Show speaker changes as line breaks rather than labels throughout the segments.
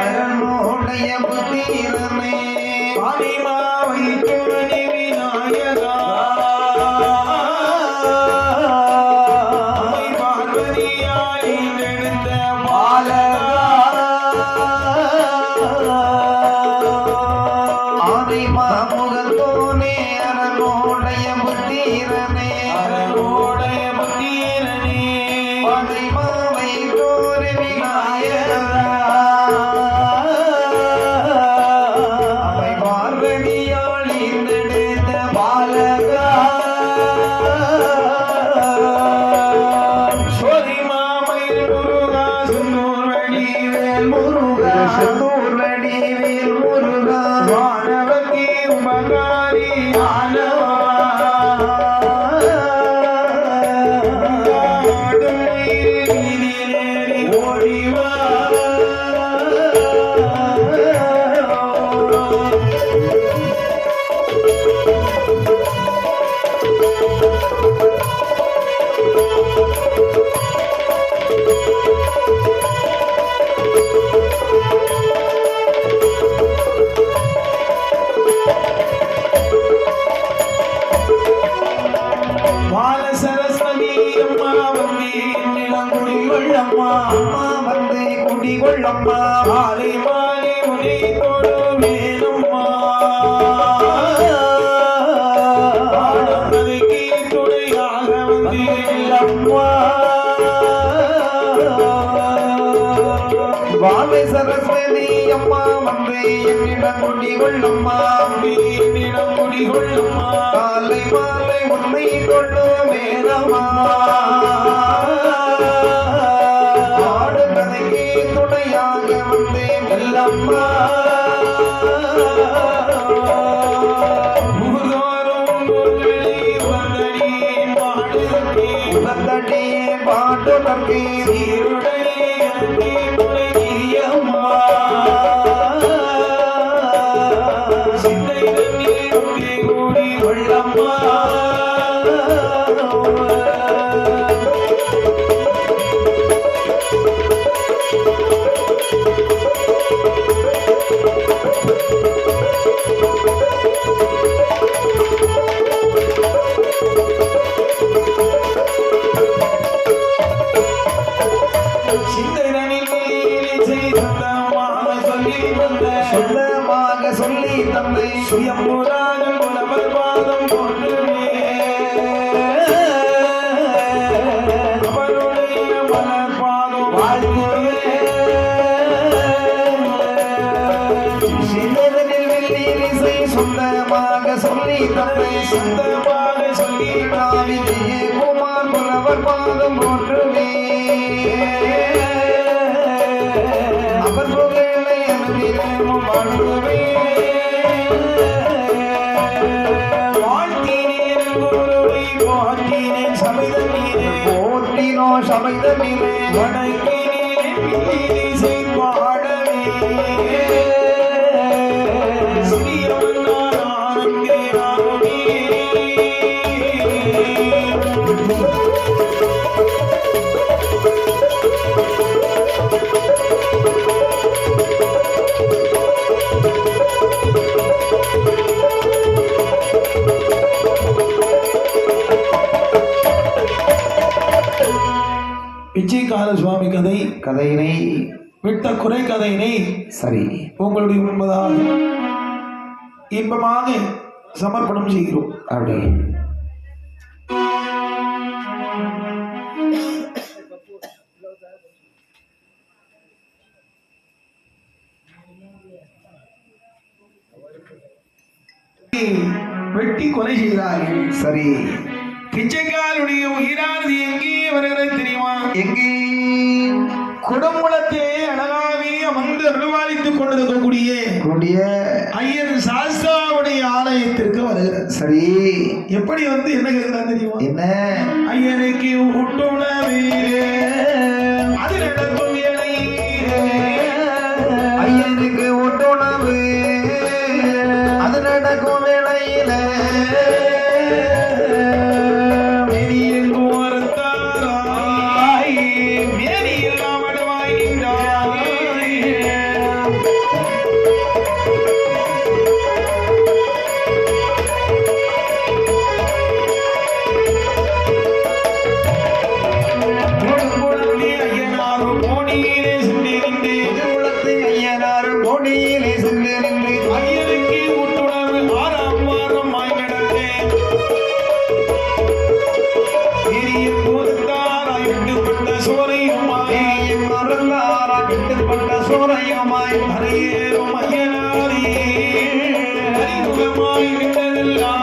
அரணுடைய புத்தீரனே
ஆதிமாவை தோழி விநாயகா பார்வதியாய் எடுத்த
ஆதிமாமுகத்தோனே அரணுடைய புத்தீரனே
அரணுடைய புத்தீரனே
ஆதிமாவை தோழி விநாயகா
அம்மா வந்து குடிகொள்ளம்மா மாலை மாலை உனை தொடு வேணும்மா ஆனந்தக்கு துணையாக வந்து அம்மா
வாழை சரஸ்வதி அம்மா வந்து என்னிடம் குடிகொள்ளம்மா
என்னிடம் குடிகொள்ளம்மா
காலை மாலை உன்னை கொள்ளு வேணம்மா துணையாக வந்தேன் எல்லம்மா பாட்டு
கூடி கொள்ளம்மா
சொந்தமாக சொல்லி தந்தை
சுயம்புராஜன் உணவர் பாதம் போன்றுமே அவருடைய மலர் பாதம் வாழ்த்துவே
சிந்தனில் வெள்ளீரிசை சொந்தமாக சொல்லி தந்தை
சொந்தமாக சொல்லி
விஜய குமார் புலவர் பாதம் போன்றுமே அவர் புகழை அனுதினமும் வாழ்த்துவே
வாழ்த்தினேன் குருவை போற்றினேன் சபைதனிலே
போற்றினோ சபைதனிலே
வணங்கினேன் இசை பாடவே சிறியவன் நான் ஆனந்தேனாகுமே பிச்சைக்கார சுவாமி
கதையினை
விட்ட குறை கதையினை
சரி
உங்களுடைய முன்பதாக இன்பமாக சமர்ப்பணம் செய்கிறோம்.
அப்படி
வெட்டி கொலை செய்கிறார்கள்.
சரி
பிச்சைக்காரனுடைய உயிரானது எங்கே வருகிறது தெரியுமா?
எங்கே?
குடமுளத்தே அழகாவே அமர்ந்து அருள்வாளித்துக் கொண்டிருக்கக்கூடிய ஐயன் சாஸ்தாவுடைய ஆலயத்திற்கு வருகிறது.
சரி
எப்படி வந்து என்ன கேட்கிறான் தெரியுமா?
என்ன?
ஐயனுக்கு உட்டுணவே அது நடக்கும் வேலை,
ஐயனுக்கு உட்டுணவு அது நடக்கும் வேளையில
மேனியில் கோரத்தாராய் மேனியில் அமர்வாய் நின்றாய் கோடியிலே சென்று நின்று
திருவுளத்து ஐயனார் கோடியிலே சென்று நின்று
ஐயனுக்கு ஊட்டுணவு 6ஆம் வாரம் ஆய் நடந்தேன் பெரிய போதுந்தாராய் விட்டுப்பட்ட சோரையுமாய்
மறந்தாரா விட்டுப்பட்ட சோரையுமாய்
அரையேறும் ஐயனாரே அறிமுகமாய் நின்றதெல்லாம்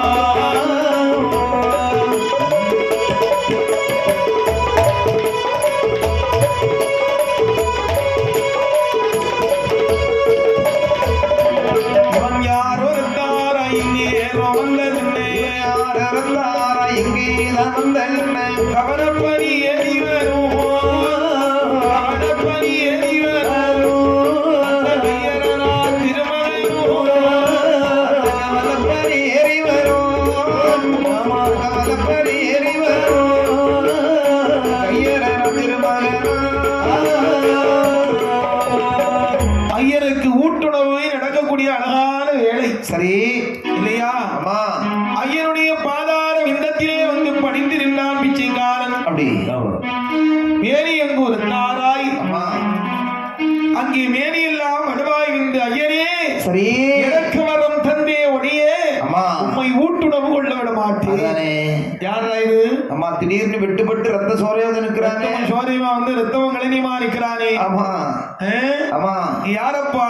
இவன் யாரோ இருந்தாராய் நேரம் வந்ததில்லை
யார் இருந்தாரா இங்கேதான் வந்த
கவனப்படி எறிவரும் கவனப்படி எறிவரும்
கவலப்படி ஏறி வரும் கவலப்படி ஏறி வரும் ஐயனார்
ஐயருக்கு ஊட்டுணவு நடக்கக்கூடிய அழகான வேலை
சரி
இல்லையா
ஆமா
ஐயனுடைய பாதார விந்தத்திலே வந்து பணிந்து நின்றான் பிச்சைக்காரன்
அப்படி
மேரி அங்கு ஒரு நாராய்
ஆமா
அங்கே மேரி எல்லாம் வடுவாய் விந்து ஐயரே
சரி
எனக்கு வரம் தந்தே ஒடியே
ஆமா
உம்மை ஊட்டுணவு கொள்ள விட மாட்டேன்
அதானே
யாரா இது
ஆமா திடீர்னு விட்டுப்பட்டு ரத்த சோரையோடு நிற்கிறானே
சோதரிமா வந்து ரத்தவம் கலனிமா நிற்கிறானே
ஆமா ஆமா
யாரப்பா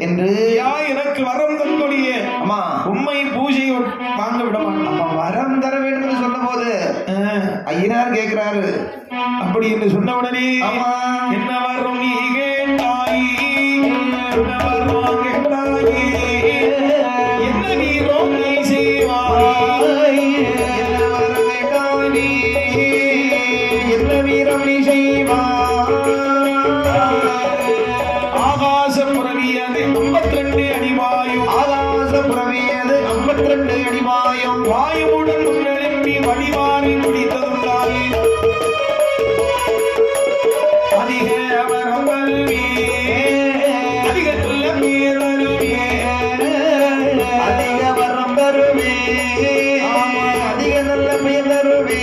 என்று யா எனக்கு வரம் தந்தொழிய
ஆமா
உம்மை பூஜை வாங்க விட மாட்டான்
ஆமா வரம் தர வேண்டும் என்று சொன்ன போது ஐயனார் கேட்கிறாரு
அப்படி என்று சொன்ன உடனே
ஆமா
என்ன வரும் நீ கேட்டாய் என்ன வரும் கேட்டாயே என்ன நீரோ நீ செய்வாய்
என்ன வரம் வேண்டாம் நீ என்ன வீரம் நீ செய்வாய்
ஆகாச புறவியது 52 அடிவாயும்
ஆகாச புறவியது 52 அடிவாயும்
வாயுவுடன் முன்னெழுப்பி வடிவாரி முடித்ததுண்டாகி அதிக வரம் வருவே அதிக சொல்ல மேலருவே
அதிக வரம் தருவே அதிக நல்ல பெயர் தருவே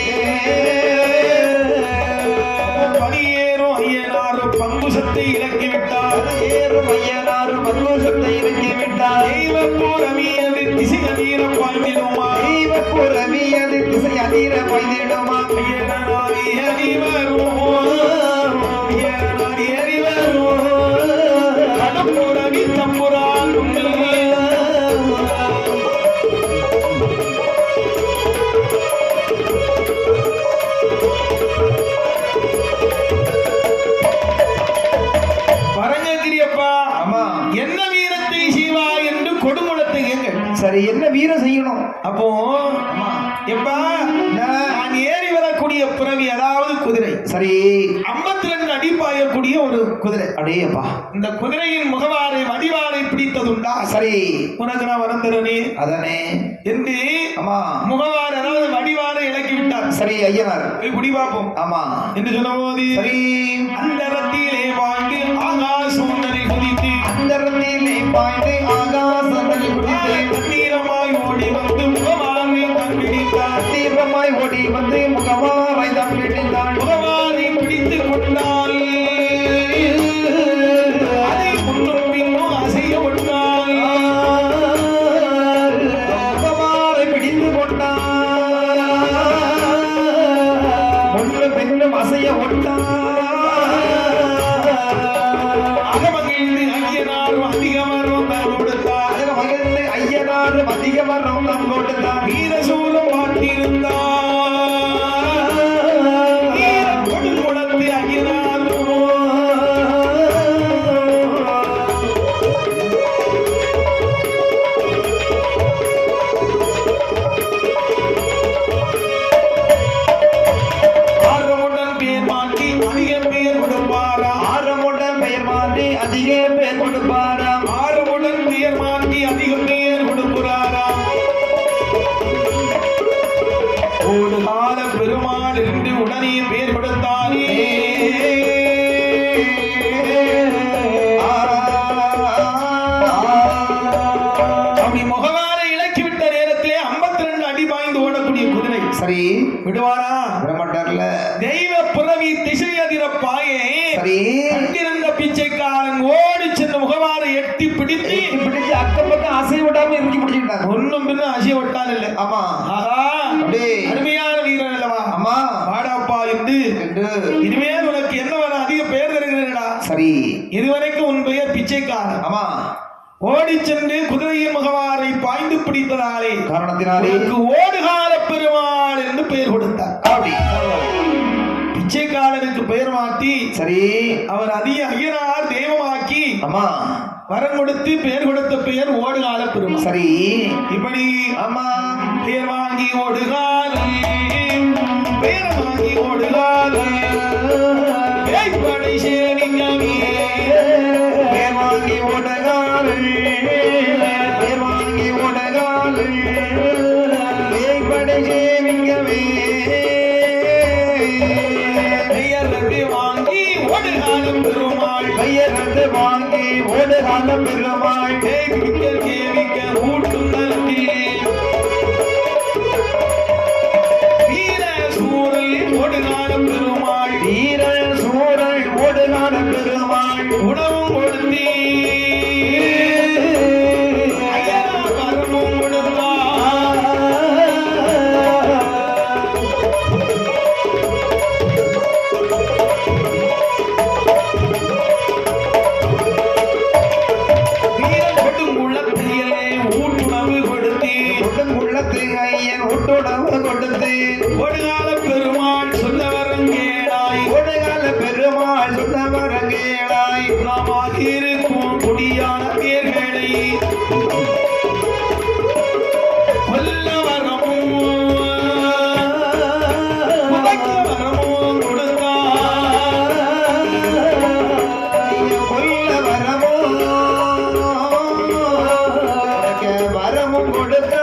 பணியேறும் ஐயனாரும் பங்குசத்தை இறக்கிவிட்டார்
ஏறும் ஐயனார் மல்லோசத்தை இறக்கி விட்டார்
தெய்வ பூரவியது திசை அதீர பாய்ந்திடுமா
தெய்வ புறவியது திசை அதிர பாய்ந்திடுமா
ஐயனாரி அறிவரும் ஐயனாரி அறிவரும் கடம்புரவி தம்புரான் வரங்ககிரியப்பா
ஆமா
என்ன வீரத்தை செய்வா என்று கொடுமுளத்தை கேங்க
சரி என்ன வீரம் செய்யணும்
அப்போ
ஆமா
எப்பா நான் ஏறி வரக்கூடிய புறவி அதாவது குதிரை
சரி
52 அடி பாயக்கூடிய ஒரு குதிரை
அடேப்பா
இந்த குதிரையின் முகவாரை வடிவாரை பிடித்ததுண்டா
சரி
உனக்கு நான் வரந்தரனே
அதானே
என்று
ஆமா
முகவார் அதாவது வடிவாரை இறக்கி விட்டார்
சரி ஐயனார்
போய் குடி பார்ப்போம்
ஆமா
என்று சொன்ன போது
சரி
அந்த ரத்திலே வாங்கி ஆகாசோந்தனை குதித்து
அந்த ரத்திலே பாய்ந்து ஆகாசத்தில் குதித்து
தண்ணீரமாய் ஓடி வந்து முகவாரை தன் பிடித்தார்
தீவிரமாய் ஓடி வந்து முகமாரை தான் பிடித்தாள்
முகவாரை பிடித்து கொண்டால் அதை முன்னும் பின்னும் அசைய விட்டால்
முகமாரை பிடித்து கொண்டாள் முன்னு பின்னும் அசைய ஒட்டாள்
அகமகிழ்ந்து ஐயனாரும் அதிகமரும் கொடுத்தார்
அதில் மகிழ்ந்து ஐயனார் அதிக வரம் தான் கொடுத்தார்
வீரசூலம் மாட்டிருந்தார் கொடுமுடத்து ஐயனாரும் ஆர்வமுடன் பேர் மாட்டி அதிக பேர் கொடுப்பாரா
ஆரமுடன் பெயர் மாற்றி அதிக பேர் கொடுப்பாராம்
ஆர்வமுடன் பேர் மாட்டி அதிக பேர் கொடுக்கிறாரா ஒரு கால பெருமாள் என்று உடனே பேர் கொடுத்தாரே அப்படி முகவாரை இலக்கிவிட்ட நேரத்திலே 52 அடி பாய்ந்து ஓடக்கூடிய குதிரை
சரி
விடுவாரா
விடமாட்டார்ல
தெய்வ புறவி திசை அதிர பாயே
சரி
கண்டிர பிச்சைக்காரன் ஓடி சென்று முகவாரை எட்டி பிடித்து
பிடிச்சு அக்கம் பக்கம் அசைய விடாம இறுக்கி பிடிச்சிட்டாங்க.
ஒன்னும் பின்னும் அசைய விட்டால் இல்லை.
ஆமா.
ஆஹா,
அப்படியே
அருமையான வீரன் அல்லவா?
ஆமா.
வாடாப்பா என்று இனிமேல் உனக்கு என்ன வர அதிக பெயர் தருகிறேன்டா.
சரி.
இதுவரைக்கும் உன் பெயர் பிச்சைக்காரன்.
ஆமா.
ஓடி சென்று குதிரையின் முகவாரை பாய்ந்து பிடித்ததாலே
காரணத்தினாலே
உனக்கு ஓடுகால பெருமாள் என்று பெயர் கொடுத்தார்.
அப்படி
பிச்சைக்காரனுக்கு பெயர் மாற்றி
சரி
அவர் அதிக ஐயனார் தெய்வமாக்கி
ஆமா
வரம் கொடுத்து பெயர் கொடுத்த பெயர் ஓடுகால பெருமாள்.
சரி
இப்படி
ஆமா
பெயர் வாங்கி ஓடுகால, பெயர் வாங்கி ஓடுகால, வேய்ப்படை சேனிங்கமே,
பேர் வாங்கி ஓடகால், பேர் வாங்கி ஓடகால், வேய்ப்படை சேவிங்கவே,
பெயரது வாங்கி ஓடுகால பெருமாள்,
பெயரது வாங்கி ஓடகால பெருமாள்,
தேவிக்க கேவிக்க ஊட்டும் நல்கிலே, வீர சூரல் ஓடுகால பெருமாள்,
வீர சூரல் ஓடகால பெருமாள்,
உணவும் கொடுத்தீ வரமும் கொடுத்தா. வீரன் கொடுங்குள்ளத்திலே ஊட்டுணவு கொடுத்தீ
உள்ளத்தில் ஐயன் ஒட்டுணவு கொடுத்து
ஓடுகால பெருமாள் சொல்ல வரம் கேளாய்.
ஓடகால பெருமாள் சுத்தவரங்கேளாய்
நாமாக இருக்கும் குடியான பேர்களை கொல்ல வரமும் புதைக்க வரமும் கொடுத்தா.
கொல்ல வரமும் வரமும் கொடுத்த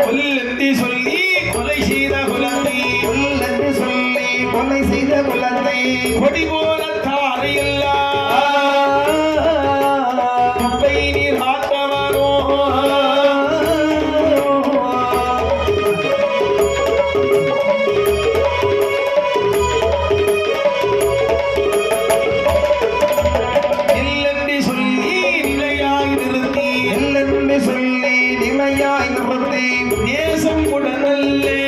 கொல்லென்று சொல்லி கொலை செய்த குலத்தை
என்று சொல்லி கொலை செய்த குலத்தை
கொடி போல தாரையில்லா குப்பை நீர் ஆற்றவரோ. இல்லென்று சொல்லி நிலையாய் நிறுத்தி
என்று சொல்லி நிலையாய் நிறுத்தி
தேசம் உடனல்லே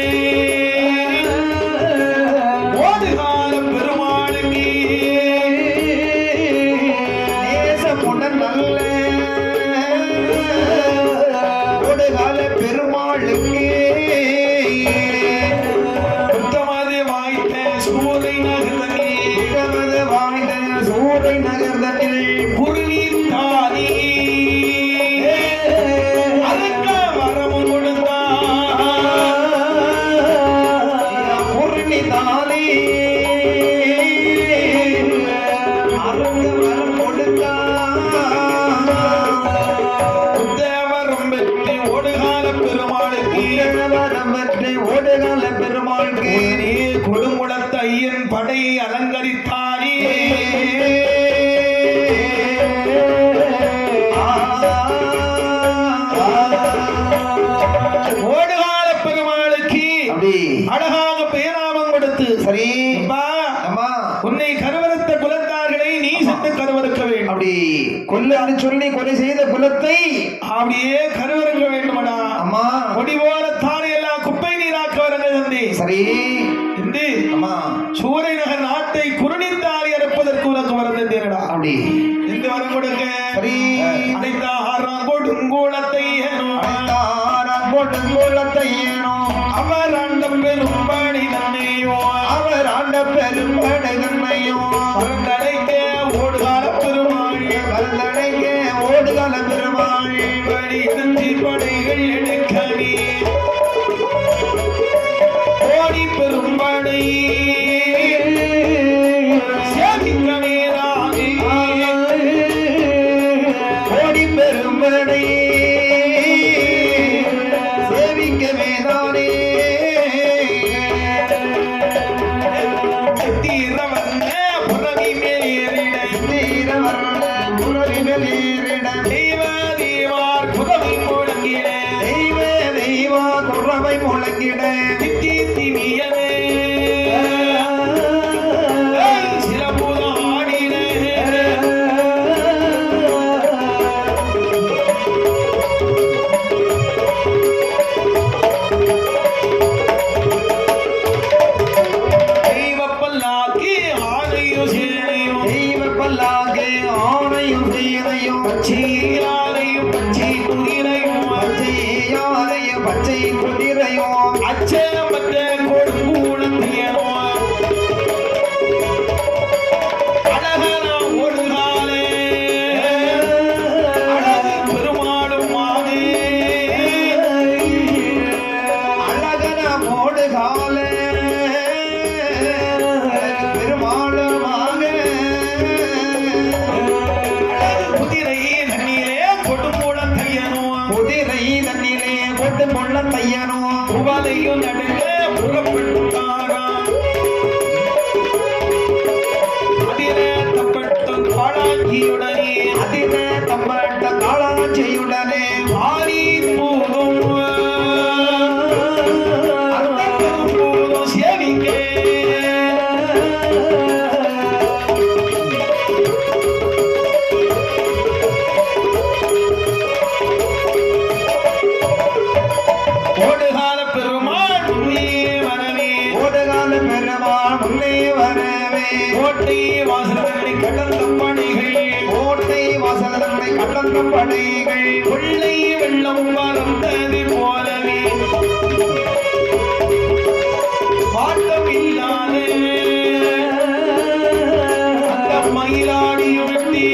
ஓடுகால பெருமாளுக்கு
நேசமுடன் நல்ல ஓடுகால பெருமாளுக்கு
புத்தமது வாய்த்த சூரை நகர்தனே
தமது வாய்ந்த சூரை நகர்தனில்
குருநீர் தானே அதற்க வரமும் கொடுத்தா.
பூர்ணிதானே அருங்க வரம் கொடுத்தா
தேவரம் பெற்று ஓடுகால பெருமாளுக்கு
வரம் பெற்று ஓடுகால பெருமாளுக்கு
நீ கொடுமுடத்த ஐயன் படையை அலங்கரித்தானே. ஓடுகால பெருமாளுக்கு
அப்படி
அழகாக பெயராமம் கொடுத்து
சரி
அப்பா,
அம்மா
உன்னை கருவறுத்த குலத்தார்களை நீ சென்று கருவறுக்க வேண்டும்.
அப்படி கொல்லன்னு சொல்லி கொலை செய்த குலத்தை
அப்படியே கருவறுக்க வேண்டுமடா.
அம்மா
கொடி போல தாரை எல்லாம் குப்பை நீராக்க வரங்கள் தந்தி
சரி
என்று
அம்மா
சூரை நகர் நாட்டை குருணித்தாரி அறுப்பதற்கு உனக்கு வரம் தந்தீரடா.
அப்படி
எந்த வரம் கொடுக்க
சரி
அனைத்த ஆறாம் கொடுங்கோலத்தை
கொடுங்கோலத்தை ஏனோ
அவர் ஆண்ட பெரும் பணி தன்னையோ
அவர் ஆண்ட பெரும்படை தன்னையோ
பரந்தடைக்க ஓடுகால பெருமாள்
கலந்தடைக்க ஓடுகால பெருமாள்
படி படைகள் எடுக்க நீ சேனையும்
தெய்வ பல்லாக்கு ஆணையும் சீரையும்
பச்சையாரையும் பச்சை குதிரையும்
பச்சையாரையும் பச்சை குதிரையும்
அச்சமற்ற கொடுங்கூடத்தையனோ அழகனா ஒரு காலே அழகு பெருமாளும் மாதே
அழகன மோடு கால பெருமாளுமாக
குதிரை தண்ணீரே கொடுங்கூடம் கையனோ
குதிரை தண்ணிலே கொண்டு கொள்ள தையனோ
புகழையும் நடுங்க புறப்பட்டாரா அதிரே தப்பட்டும் காளாஞ்சியுடனே
அதில தம்பட்ட காளாச்சியுடனே
ஆரி பூதும் அந்த பூதும் சேவிக்கே ஓடுகால பெருமாள் முன்னே வரவே
ஓடுகால பெருமாள் முன்னே வரவே
கோட்டை வாசல்களை கடந்த பணிகள்
கோட்டை வாசலனை கடந்த படைகள்
கொள்ளை வெள்ளம் வந்தது போலவே வாட்டம் இல்லாத அந்த மயிலாடியும் வெட்டி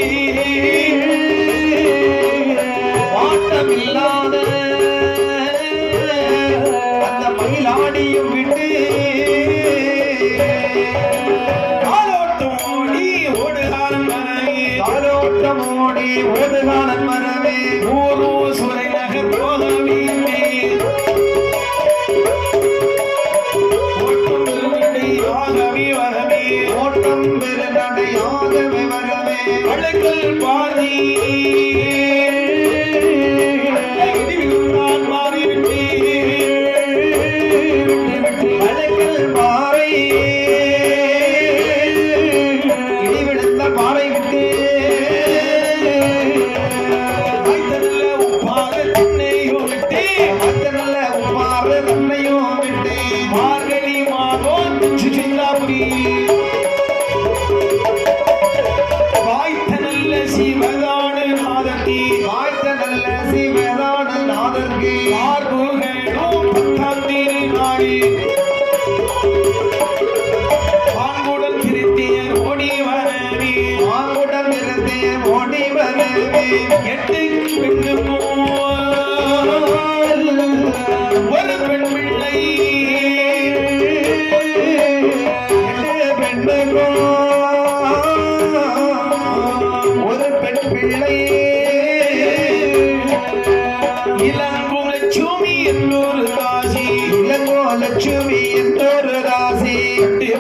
வாட்டமில்லாத அந்த மயிலாடியும் விட்டு
காலோட்டம் ஓடி ஓடுகாலம் வரவே
காலோட்டமோடி ஓடுகாலன் வரவே
ஊரு சுரை நகர் போகவே ஓட்டம் ஆகவே வரவே
ஓட்டம் பெருநடையாகவே வரவே
அழகல் பாதி நான் மாறிவிட்டேன்
அழகல் பாறை இடிவிழுந்த பாறை விட்டு
நல்ல உப்பாக திண்ணையும் விட்டு
மற்ற நல்ல உமாறு தன்னையும் விட்டு
மார்கழி மாதம் சுசிந்தாபுரி வாய்த்த நல்ல சிவகான நாதத்தி
வாய்த்த நல்ல சிவதான நாதற்கு
மார்புகளும் பத்தாந்திரி நாடி பாங்குடன் திருத்தியர் ஓடி வரவே
மாங்குடம் இருந்தே ஓடி வரவே
எட்டு பெண்ணுக்கும் ஒரு பெண் பிள்ளை
எட்டு பெண்ணுக்கும் ஒரு பெண் பிள்ளை
இளங்கும் லட்சுமி என்னொரு காசி
இளங்கோ லட்சுமி என்றொரு ராசி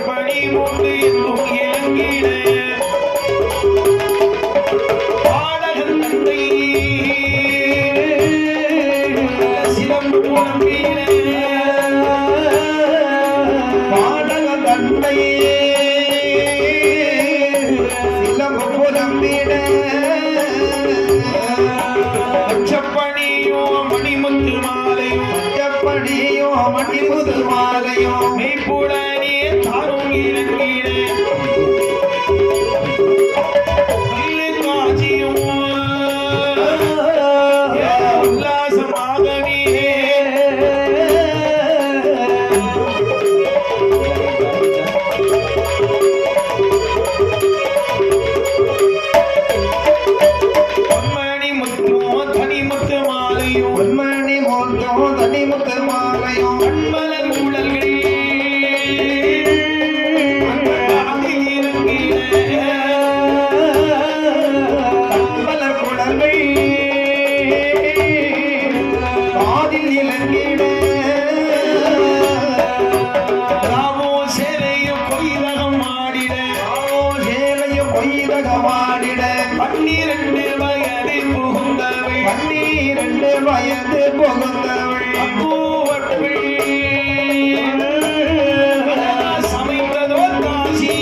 பணி மூன்று என்னும் இளங்கிட பாடகன் தந்தை சிலம்பு நம்பின
பாடக தன்னை சிலம்பு புலம்பிட
பச்சப்பணியோ மணிமுத்து மாலையும்
பச்சப்படியோ மணிமுது மாலையோ
மெய்ப்புடனே தாரும் இறங்கிட நல்ல காட்சியும் உல்லாசமாகவே பொன்மணி முத்தோ தனிமுத்து மாலையும்
பொன்மணி மோந்தோ தனிமுத்து மாலையோ
கண்மலர் உடல்கள் அதில் இறங்கிட
மலர் குடல்கள் காதில் இலங்கிட
ராமோ சேலையும் கொய்தகம் ஆடிட
சேலையும் பொய்தகமாடிட
12 வயது புகுந்தவை
12 வயது புகுந்தவள்
பூவட்பிள் சமைத்ததோ காசி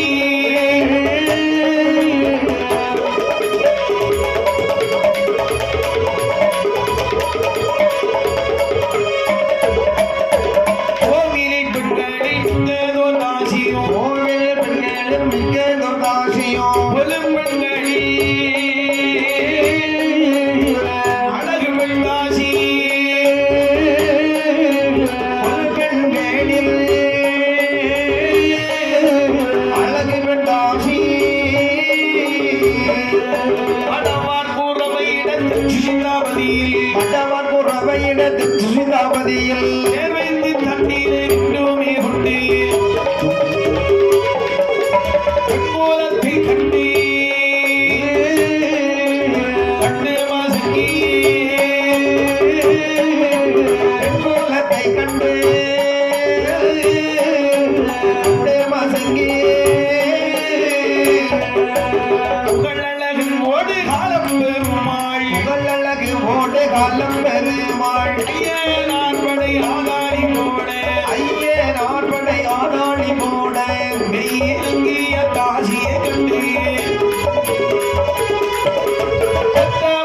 கோவிலில் பெண்களில் மிக்கதோ காசியும்
கோவில் பெண்களும் மிக்கதோ தாசியும்
ஒலும் பெண்களி அழகு பெண்தாசி
பெண்களில் அழகு பெண்டாசி
மடவார் கூறவை இடத்து சிந்தாபதியில்
மண்டவன் புறவையிடத்து சுசிதாபதியில்
நேர்வைந்து தண்ணீரை இன்றுமே கொண்டு கோலத்தை கண்டு கண்டு மாசங்கி
கோலத்தை கண்டு மசங்கி
புகழழகின் ஓடு காலம் பெருமாள்
புகழழகு ஓடு காலம் பெருமாள்
நாற்படை ஆதாரி போட
ஐயே நாற்படை ஆதாளி போட
மெய்யங்கிய காசியை கண்டு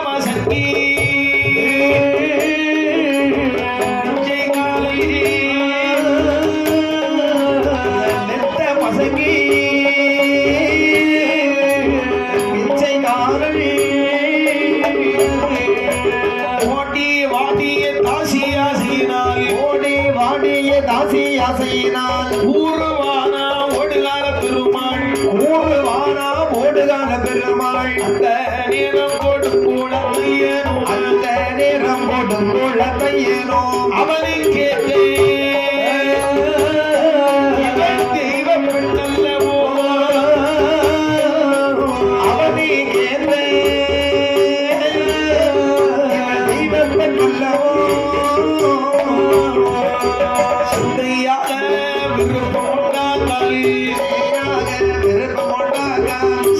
மாசங்கி
நெத்த மசங்கி பிச்சைக்காரள்
ஓட்டி வாட்டிய தாசியாசியினால்
ஓடி வாடிய தாசி ஆசையினால்
ஊருவான ஓடுகால பெருமாள்
ஊருவானா ஓடுகால பெருமாள்
அந்த நேரம் போட்டு கூட ஐயனும்
அந்த நேரம் போடும் குழந்தையனோ
அவனை கேட்டே இவன் தெய்வ பெண்ணல்லவோ
அவனே கேட்ட தெய்வப்பெண் அல்லவோ
சிந்தையாக விருப்பம் உண்டானால்
விருப்பம் உண்டாக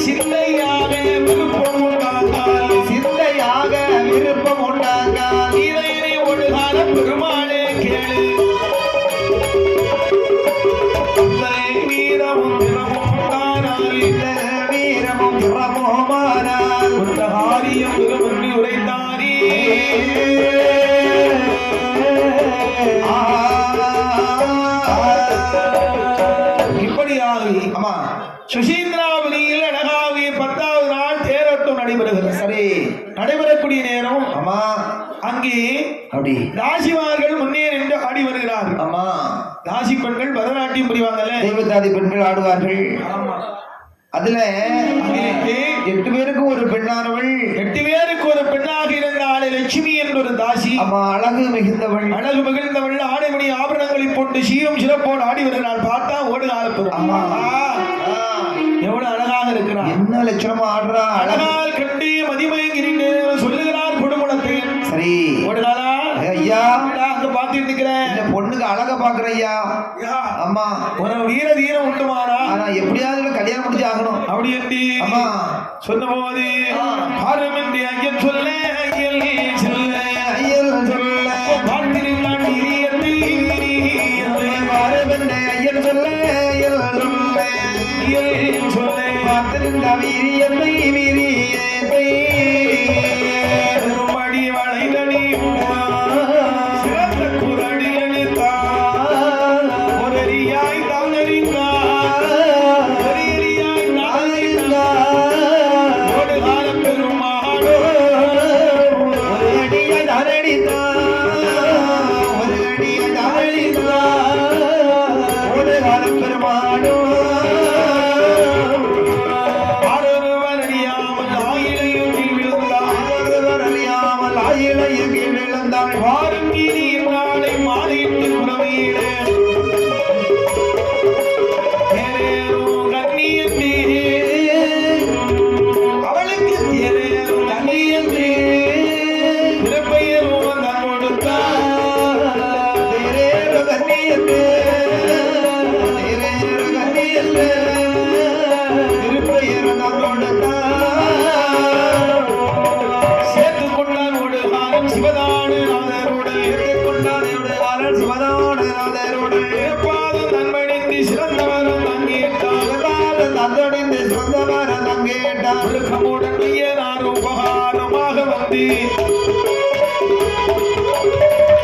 சிந்தையாக விருப்பம் உண்டானால்
சிந்தையாக விருப்பம் உண்டாக
இறைவனை ஒழுகால பெருமாளே கேளு வீரமும் திறமும் தானால்
வீரமும் திறமுமானால்
உத்தகாரியம் பெருமன்றி உரைத்தாரே இப்படியாக
ஆமா
சுசீந்திராவதியில் அழகாவிய 10வது நாள் தேரோட்டம் நடைபெறுகிறது
சரி
நடைபெறக்கூடிய நேரம்
ஆமா
அங்கே
அப்படி
தாசிமார்கள் முன்னே நின்று ஆடி வருகிறார்கள்
ஆமா
தாசி பெண்கள் பரதநாட்டியம் புரிவாங்கல்ல
தெய்வத்தாதி பெண்கள் ஆடுவார்கள் அதுல
அதிலே
8 பேருக்கு ஒரு பெண்ணானவள்
8 பேருக்கு ஒரு பெண்ணாக இருந்த ஆளை லட்சுமி என்ற ஒரு தாசி
ஆமா அழகு மிகுந்தவள்
அழகு மகிழ்ந்தவள் ஆடைமணி ஆபரணங்களை போட்டு சீரும் சிறப்போடு ஆடி வருகிறாள் பார்த்தா ஓடுகால
ஆமா.
பெருமா எவ்வளவு அழகாக இருக்கிறார்
என்ன லட்சணமா ஆடுறா அழகு
அழகால் கண்டு மதிமயங்கிறேன் சொல்லுகிறார் குடும்பத்தையன்
சரி
ஓடுகாலா
ஐயா
அங்க பாத்துட்டு இருக்கிறேன்
இந்த பொண்ணுக்கு அழக பாக்குற ஐயா ஆமா
ஒரு வீர தீரம் உண்டுமாறா
ஆனா எப்படியாவது இவளை கல்யாணம் முடிச்சு ஆகணும்
அப்படி என்று
ஆமா
சொன்ன போது ஆரம்பித்து ஐயன் சொல்ல ஐயல் சொல்ல
ஐயல் சொல்ல
பார்த்திருந்தான் இரியத்தை
பாரவென்ன ஐயன் சொல்ல ஐயல் சொல்ல
ஐயல் சொல்ல
பார்த்திருந்த வீரியத்தை வீரியத்தை
மடி வளைதடி சிறந்த குரடி அணித்தா ஒரு அரியாய் தான் அறிந்தா ஒரு அரியாய் தான் அறிந்தா ஒரு கால பெருமாளோ
ஒரு அடியை தாரடித்தா ஒரு அடியை தாரடித்தா ஒரு காலம் பெருமானோ
ஆரொருவர் அறியாமல் ஆயிலையும் விழுந்தார்
ஒருவர் அறியாமல் ஆயிலையும் விழுந்தாள்
வாரும் நீதி நாளை மாலையிட்டு உறவையிட தேரேறும் கண்ணியத்தே அவளுக்கு தேரேறும் கண்ணியத்தே திருப்பெயரும் தான் கொடுத்தார்
தேரேறு கண்ணியத்து தேரேறு கண்ணியத்து திருப்பெயர் நம்மோடு
சேர்த்து கொண்டான் ஒரு காலம் சிவதாடு நாதரோடு
கொண்டான் சிவனோடு நாதரோடு
பாதம் நண்பனின்றி சிறந்தவரும் அங்கேட்டார்
தந்தொடிந்து சொந்தவர தங்கேட்டான்
ஒழுக்கமுடன் ஐயனார் உபகாரமாக வந்து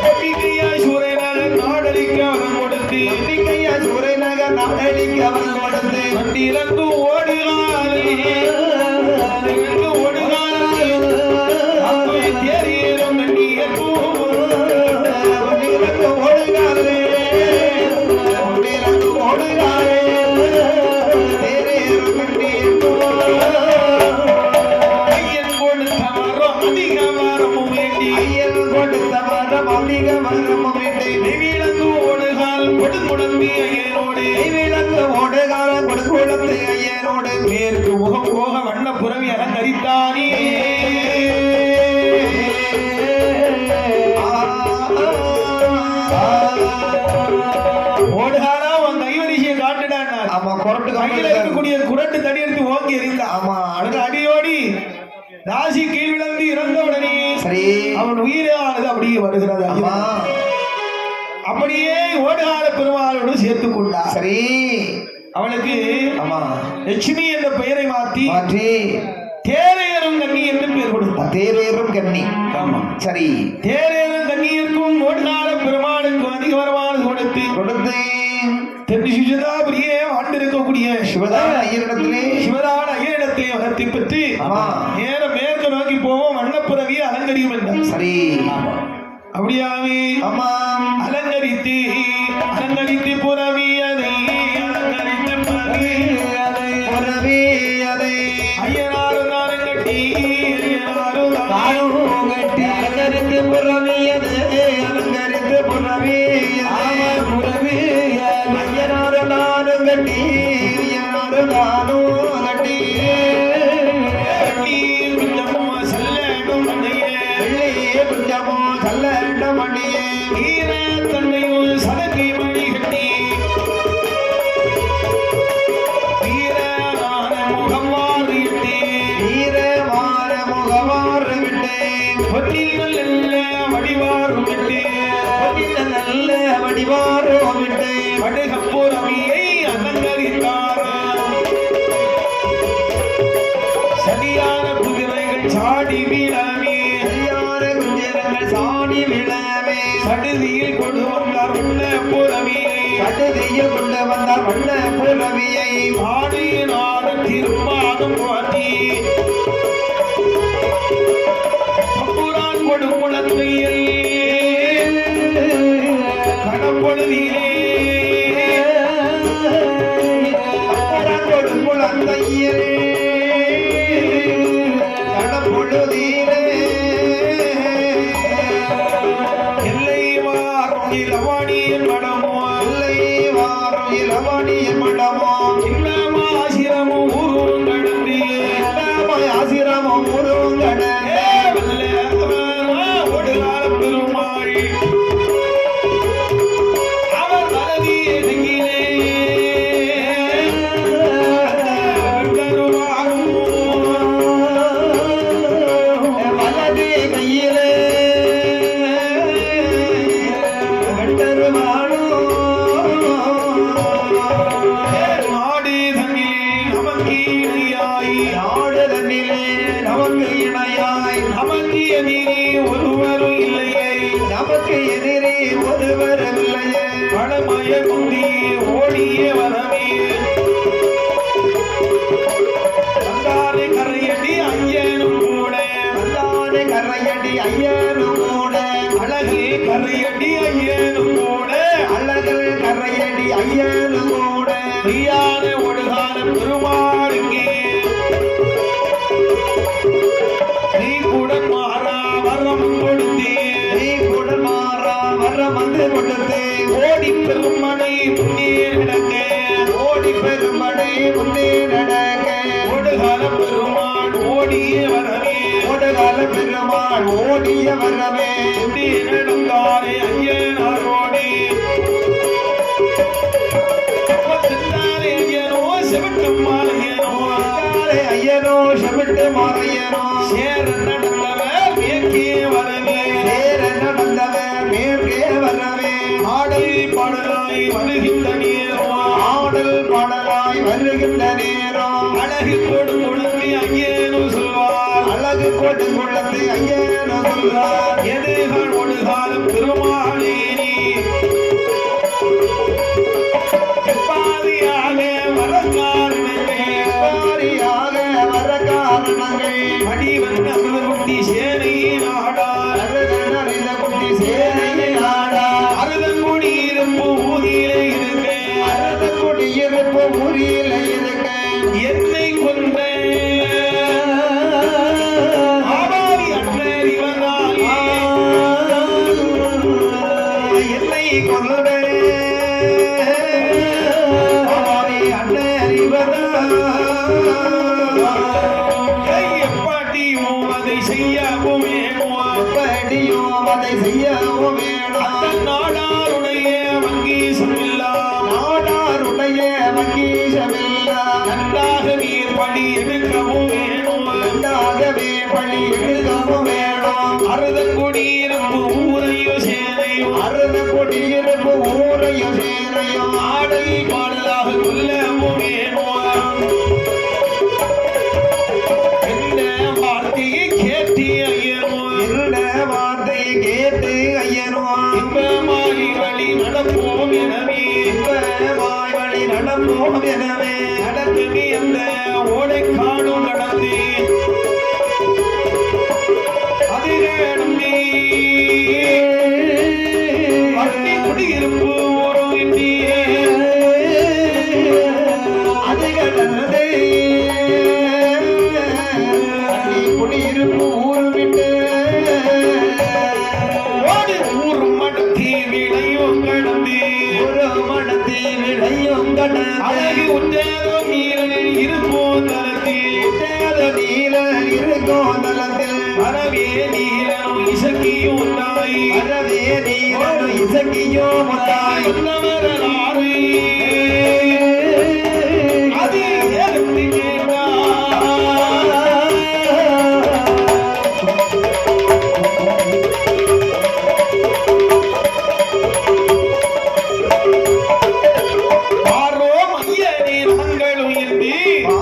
நம்பிக்கையாய் சூரியனாக நாடளிக்க வரம் கொடுத்து
நம்பிக்கையா சூரியநகர் நாடடிக்கு அவன் கொடுத்து
வண்டியிலங்கு ஓடுகிறார் போக வண்ண புறவி அலங்கரித்தானே ஓடுகாரா உன் கைவரிசையை காட்டுடான்.
ஆமா கொரட்டு
கையில இருக்கக்கூடிய குரட்டு தடி எடுத்து ஓங்கி எறிந்தான்.
ஆமா
அடுத்த அடியோடி ராசி கீழ் விழுந்து இறந்தவுடனே
சரி
அவன் உயிரானது அப்படியே வருகிறது.
ஆமா
அப்படியே ஓடுகால பெருமாளோடு சேர்த்துக் கொண்டார்.
சரி
அவளுக்கு
ஆமா
லட்சுமி என்ற பெயரை மாற்றி
மாற்றி
தேரையரும் கண்ணி என்று பெயர் கொடுத்தார்.
தேரேறும் கண்ணி.
ஆமா
சரி
தேரையரும் கண்ணியிருக்கும் ஓடுகால பெருமாளுக்கும் அதிக வருமானம் கொடுத்து
கொடுத்து
தென் சுஜதாபுரியே வாழ்ந்திருக்கக்கூடிய
சிவதான ஐயரிடத்திலே
சிவதான ஐயரிடத்தை வளர்த்தி பெற்று
ஆமா
நேரம் மேற்கு நோக்கி போவோம் வண்ணப்புறவியை அலங்கரியும் என்றார்.
சரி
அப்படியாவே
ஆமா
அலங்கரித்து அலங்கரித்து புறவியதை அலங்கரித்து புறவியதை
புறவி அதை
ஐயனாரும் தானும் கட்டி ஐயனாரும்
தானும் கட்டி அலங்கரித்து புறவி அது அலங்கரித்து புறவி புறவி ஐயனாரு நானும் கட்டி ஐயனாரு நானும் கட்டி
கொஞ்சமோ செல்லடும் அண்ணையே
வெள்ளியே கொஞ்சமோ செல்லடும் அண்ணியே
ஈர தன்னையும் சதங்கை மணி கட்டி ஈரான முகம் மாறிட்டு
வீரமான முகவாறு விட்டு
பொன்னில் நல்ல வடிவாரும் விட்டு
நல்ல வடிவாரோ விட்டு
படுகப்புறவியை அலங்கரித்தார். சரியான குதிரைகள் சாடி விழவே
சரியான குஞ்சரங்கள் சாணி விழவே
சடுதியில் கொண்டு வந்தார் உள்ள புறவியை
கடுதியில் கொண்டு வந்தார் வண்ண புறவியை
ஆடியினார் திருப்பாதம் போற்றி அப்புறான் கொடுக்குளத்தையில் கடப்பொழுதிலே
கொடுங்குளந்தையில் கடப்பொழுதிலே
எல்லை வாரும் இளவாணியின் மடமோ
இல்லை வாரம் இளவாணியின் மடமோ
இல்லமாசிரமும் ஊரும் கடந்து
ஆசிரமம் உருங்கட
ஓடுகால பெருமாள் அவர் வலதியே செங்கிலே
வலது கையிலே வெட்டருமானோ
நாடு தன்னிலே நமக்கு இணையாய்
நாடு தன்னிலே நமக்கு இணையாய்
நமக்கு எதிரே ஒருவரும் இல்லையே
நமக்கு எதிரே ஒருவரில்லையே
பழமய குந்தி ஓடிய வரவே வந்தாரை கரையடி ஐயனும் கூட
வந்தானே கரையடி ஐயனும் கூட
அழகே கரையடி ஐயனும் கூட
அழகல் கரையடி ஐயனும் கூட
பிரியான ஒடுகால பெருமாளுக்கே நீ கூட மாறா வரம் கொடுத்தே
நீ குடல் மாறா வர வந்து கொடுத்து
ஓடி பெருமனை முன்னே நடக்க
ஓடி பெருமடை முன்னே நடக்க
ஒடுகால பெருமாள் ஓடிய வரவே
ஓடுகால பெருமாள் ஓடிய வரவே
முன்னே நடந்தாரே ஐயனாரோடி தின்னாரே ஐயனோ செவட்டும் மாலையனோ
காலை ஐயனோ செவிட்டு மாறையனோ
சேர நடந்தவர் மேற்கே வரவே
சேர நடந்தவர் மேற்கே வரவே
ஆடல் பாடலாய் வருகின்ற நேரம்
ஆடல் பாடலாய் வருகின்ற நேரம்
அழகு கொடு குழந்தை ஐயனோ சொல்வார்
அழகு கோட்டு குளத்தை ஐயனோ சொல்றார்
எதுகள் ஒடுகாலம் பெருமாளே நீ எப்பாதியாக வரக்காரணமே
பாரியாக வர காரணங்கள்
வடிவன் அமிர்தமுட்டி சேனை நாடார்
அறிந்த குட்டி சேனை நாடா
அருதங்குடி இருப்பு ஊதியிலே இருக்க
அரச குடியிருப்பு ஊரில் இருக்க
என்னை கொன்ற ஆபாவி அற்ற இவரால்
என்னை கொண்ட அண்ணறிவதா
எப்பாட்டியும் அதை செய்யவும் வேணும்
எப்படியும் அதை செய்யவும் வேணும்
நாடாருடைய வங்கீசமெல்லாம்
நாடாருடைய வங்கீசமில்லா
நன்றாக நீர் படி எடுக்கவும் வேணும்
நன்றாகவே பழி எழுதவும் வேணும்
அறுதங்குடியிருப்பு ஊரையும் சேனையும்
அருண கொடியிருப்பு ஊரையும் சேனையும்
ஆடல் பாடலாக கொல்லவும் வேணும் என்ன வார்த்தையை கேட்டி ஐயனும்
இந்த வார்த்தையை கேட்டு ஐயனும்
இன்பமாய் வழி நடப்போம் எனவே
வாய் வழி நடப்போம் எனவே
நடந்து நீ அந்த ஓடைக்காடும் நடந்து அதிகே பட்டி குடியிருப்பு ஓரும் இந்தியே
அது கடந்தே குடியிருப்பு ஊர் விட்டு
ஓடி ஊர் மடத்தி விளையும் கடந்து
ஒரு மனத்தை விளையும்
அழகு
கடந்து
உற்றேதோ நீரில் இருப்போம் தரத்தில்
நீல இருக்கும் தலத்தில்
அறவே நீரம் இசக்கியும் உண்டாய்
அறவே நீரனு இசக்கியோ முத்தாய்
சொன்னவரலாறு அது ஏகத்து ஆரோ மையனே நாங்களும் இருந்து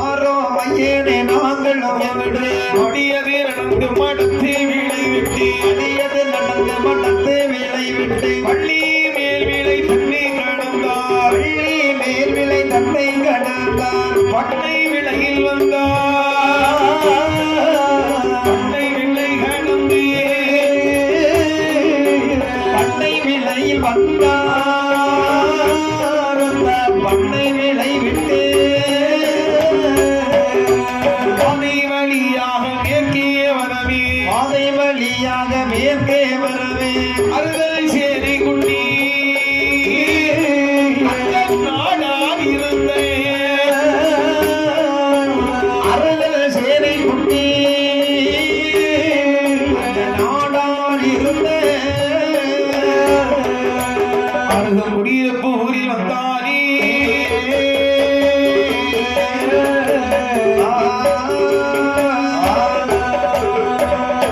ஆரோ மையனே நாங்களும் எவிடு
கொடியது நடந்து மடத்து விளை விட்டு
அடியது நடந்து மடத்து வேலை விட்டு
பள்ளி மேல் விளை தண்ணி கடந்தார்
பள்ளி மேல் விலை தன்னை கடந்தார்
பட்டை விலையில் வந்தார் பட்டை விலை கடந்து
பண்ணை விலையில் வந்தார் அந்த பண்ணை விலை விட்டு
பாதை வழியாக மேற்கே வரவே
பாதை வழியாக மேற்கே வரவே
அறுதல் சேரி குட்டி நாடார் இருந்த
அருள் சேனை குட்டி நாடால் இருந்த
அருகல் குடியிருப்பு ஊரில் வந்தானே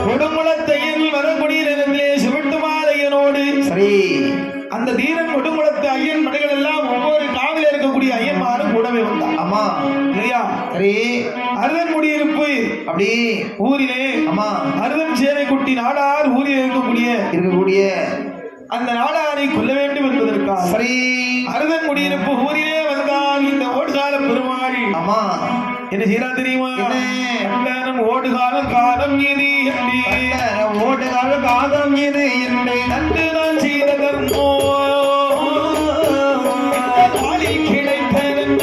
கொடுங்குளத்தையில் வரக்கூடிய நேரத்திலே சிவட்டு மாலையனோடு
சரி
அந்த தீரன் கொடுங்குளத்து ஐயன் படைகள் எல்லாம் ஒவ்வொரு காவில இருக்கக்கூடிய ஐயன்மாரும் கூடவே வந்தான்
அம்மா
இல்லையா
சரி
அருதன் குடியிருப்பு
அப்படி
ஊரிலே
அம்மா
அருதன் சேனை குட்டி நாடார் ஊரில் இருக்கக்கூடிய
இருக்கக்கூடிய
அந்த நாடாரை கொல்ல வேண்டும் என்பதற்காக
சரி
அருதன் குடியிருப்பு ஊரிலே வந்தால் இந்த ஓடுகால பெருமாள்
அம்மா
என்ன செய்யறா தெரியுமா
என்ன?
அண்ணன் ஓடுகாலம் காலம் இது என்று
ஓடுகால காதம் இது என்று
நன்று நான் செய்த தர்மோ நாளில் கிடைத்ததென்ன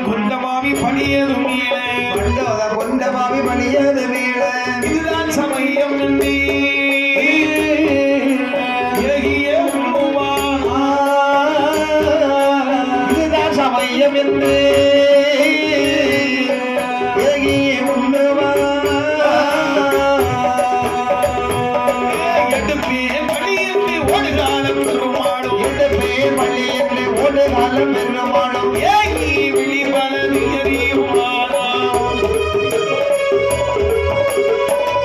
கொண்டமாவி பணியதும் இல்லை
கொண்டமாவி பணியது மேல
இதுதான் சமயம் என்று இலகிய உண்ணுவான்
இதுதான் சமயம் என்று ஏகிய உண்ணுவா
எடுப்பே பணியின்றி ஓடுகாலம் பெருமாடும்
எடுப்பே பள்ளி என்று ஓடுகாலம் பெருமாளும்
ஏகி விழிபலது எறியுமானா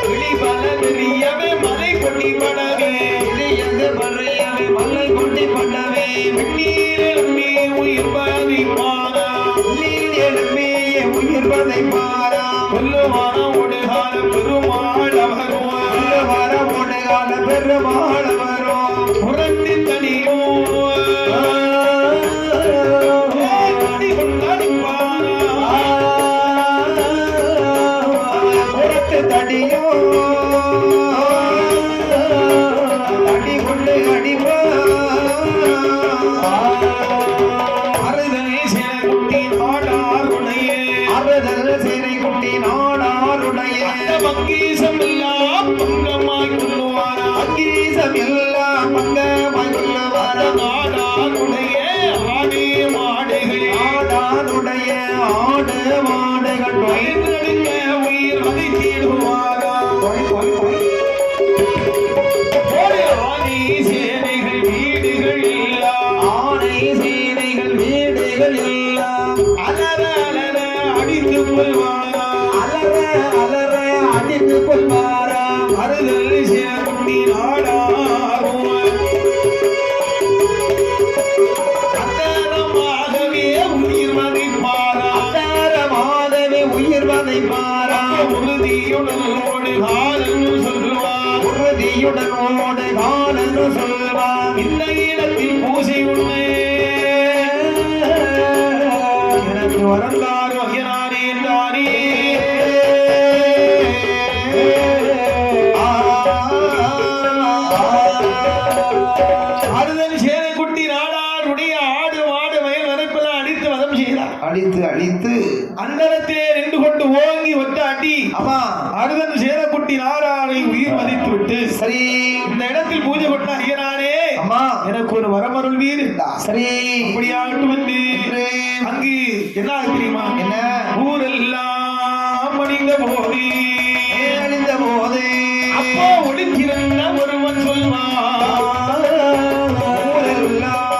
விழிபலதெரியவே மலை கொடிபடவே
எளியது பறையவை மல்லை கொண்டி பண்ணவே
வெண்ணீரெம்பி உயிர் பதிமானா
நீர் எழுப்பிய உயிர்வதை மாறா
கொல்லுவான ஓடுகால பெருமாள் அவருவான்
வர ஓடுகால பெருமாள் வரும்
புறத்தி தனியோ அடி கொண்டடிப்பானா
புறத்து தடியோ அடி கொண்டு அடிவா
அறுதலை சில குட்டி நாடார் உடைய
அறுதல் சேனை குட்டி நாடாருடைய
அங்கீசம் எல்லாம் பங்கமாய் கொள்ளுவாரா
அங்கீசம் எல்லாம் பங்கமாய் கொள்ளுவாரா
நாடானுடைய ஆடே மாடைகள்
ஆடானுடைய ஆடு மாடுகள்
வயல்நடுங்க உயிர் அதை தேடுவாரா ஆணி சேனைகள் வீடுகள் எல்லாம்
ஆணை சேனைகள் வீடுகள் எல்லாம்
அலற அலற அடித்து கொள்வாரா
அலற அலற அடித்து கொள்வாரா
அறுதல் சேரக்குட்டி நாடாகுவார் அத்தரமாகவே உயிர் வதைப்பாரா
அத்தாரமாகவே உயிர் வதைப்பாரா
உறுதியுடன் ஓடு காலன்னு சொல்லுவார்
உறுதியுடன் ஓடு காலன்னு சொல்வார்
இந்த இடத்தில் பூசை உண்மை எனக்கு வரந்தார் வகையாரே என்றாரே அறுதல் சேனைக்குட்டி நாடாருடைய ஆடு மாடு மயில் வரப்பெல்லாம் அடித்து வதம் செய்தார்
அழித்து அழித்து
அந்தரத்திலே நின்று கொண்டு ஓங்கி ஒட்ட அடி
ஆமா
அறுதல் சேனைக்குட்டி நாடாரை உயிர் மதித்து விட்டு
சரி
இந்த இடத்தில் பூஜை கொண்ட ஐயனாரே
அம்மா
எனக்கு ஒரு வரமருள் வீடு
சரி
அப்படியாட்டு வந்து அங்கு என்ன தெரியுமா
என்ன
ஊரெல்லாம் மணிந்த போதே
அழிந்த போது
அப்போ ஒளித்திருந்த ஒருவன் சொல்வான்
ஊரெல்லாம்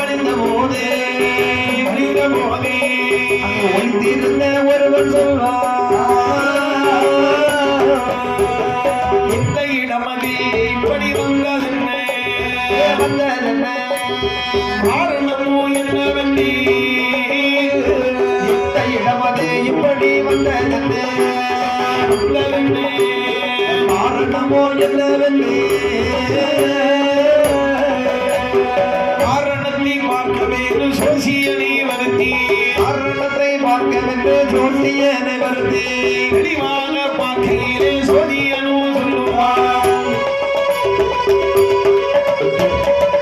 அழிந்த போது
மணிந்த போதே
அங்கு ஒளித்திருந்த ஒருவன் சொல்வார்
இந்த இடமதி இப்படி வந்ததென்ன
வந்ததென்ன
காரணமோ என்னவென்றே
இந்த இடமது இப்படி வந்ததென்ன
வந்ததென்னே
காரணமோ என்னவென்று
காரணத்தை பார்க்க வேண்டும் சோசியனை வருத்தி
காரணத்தை பார்க்கவென்று ஜோசியனை வருத்தி
தெளிவாக பார்க்கையிலே சோதியனோ சொல்லுவார்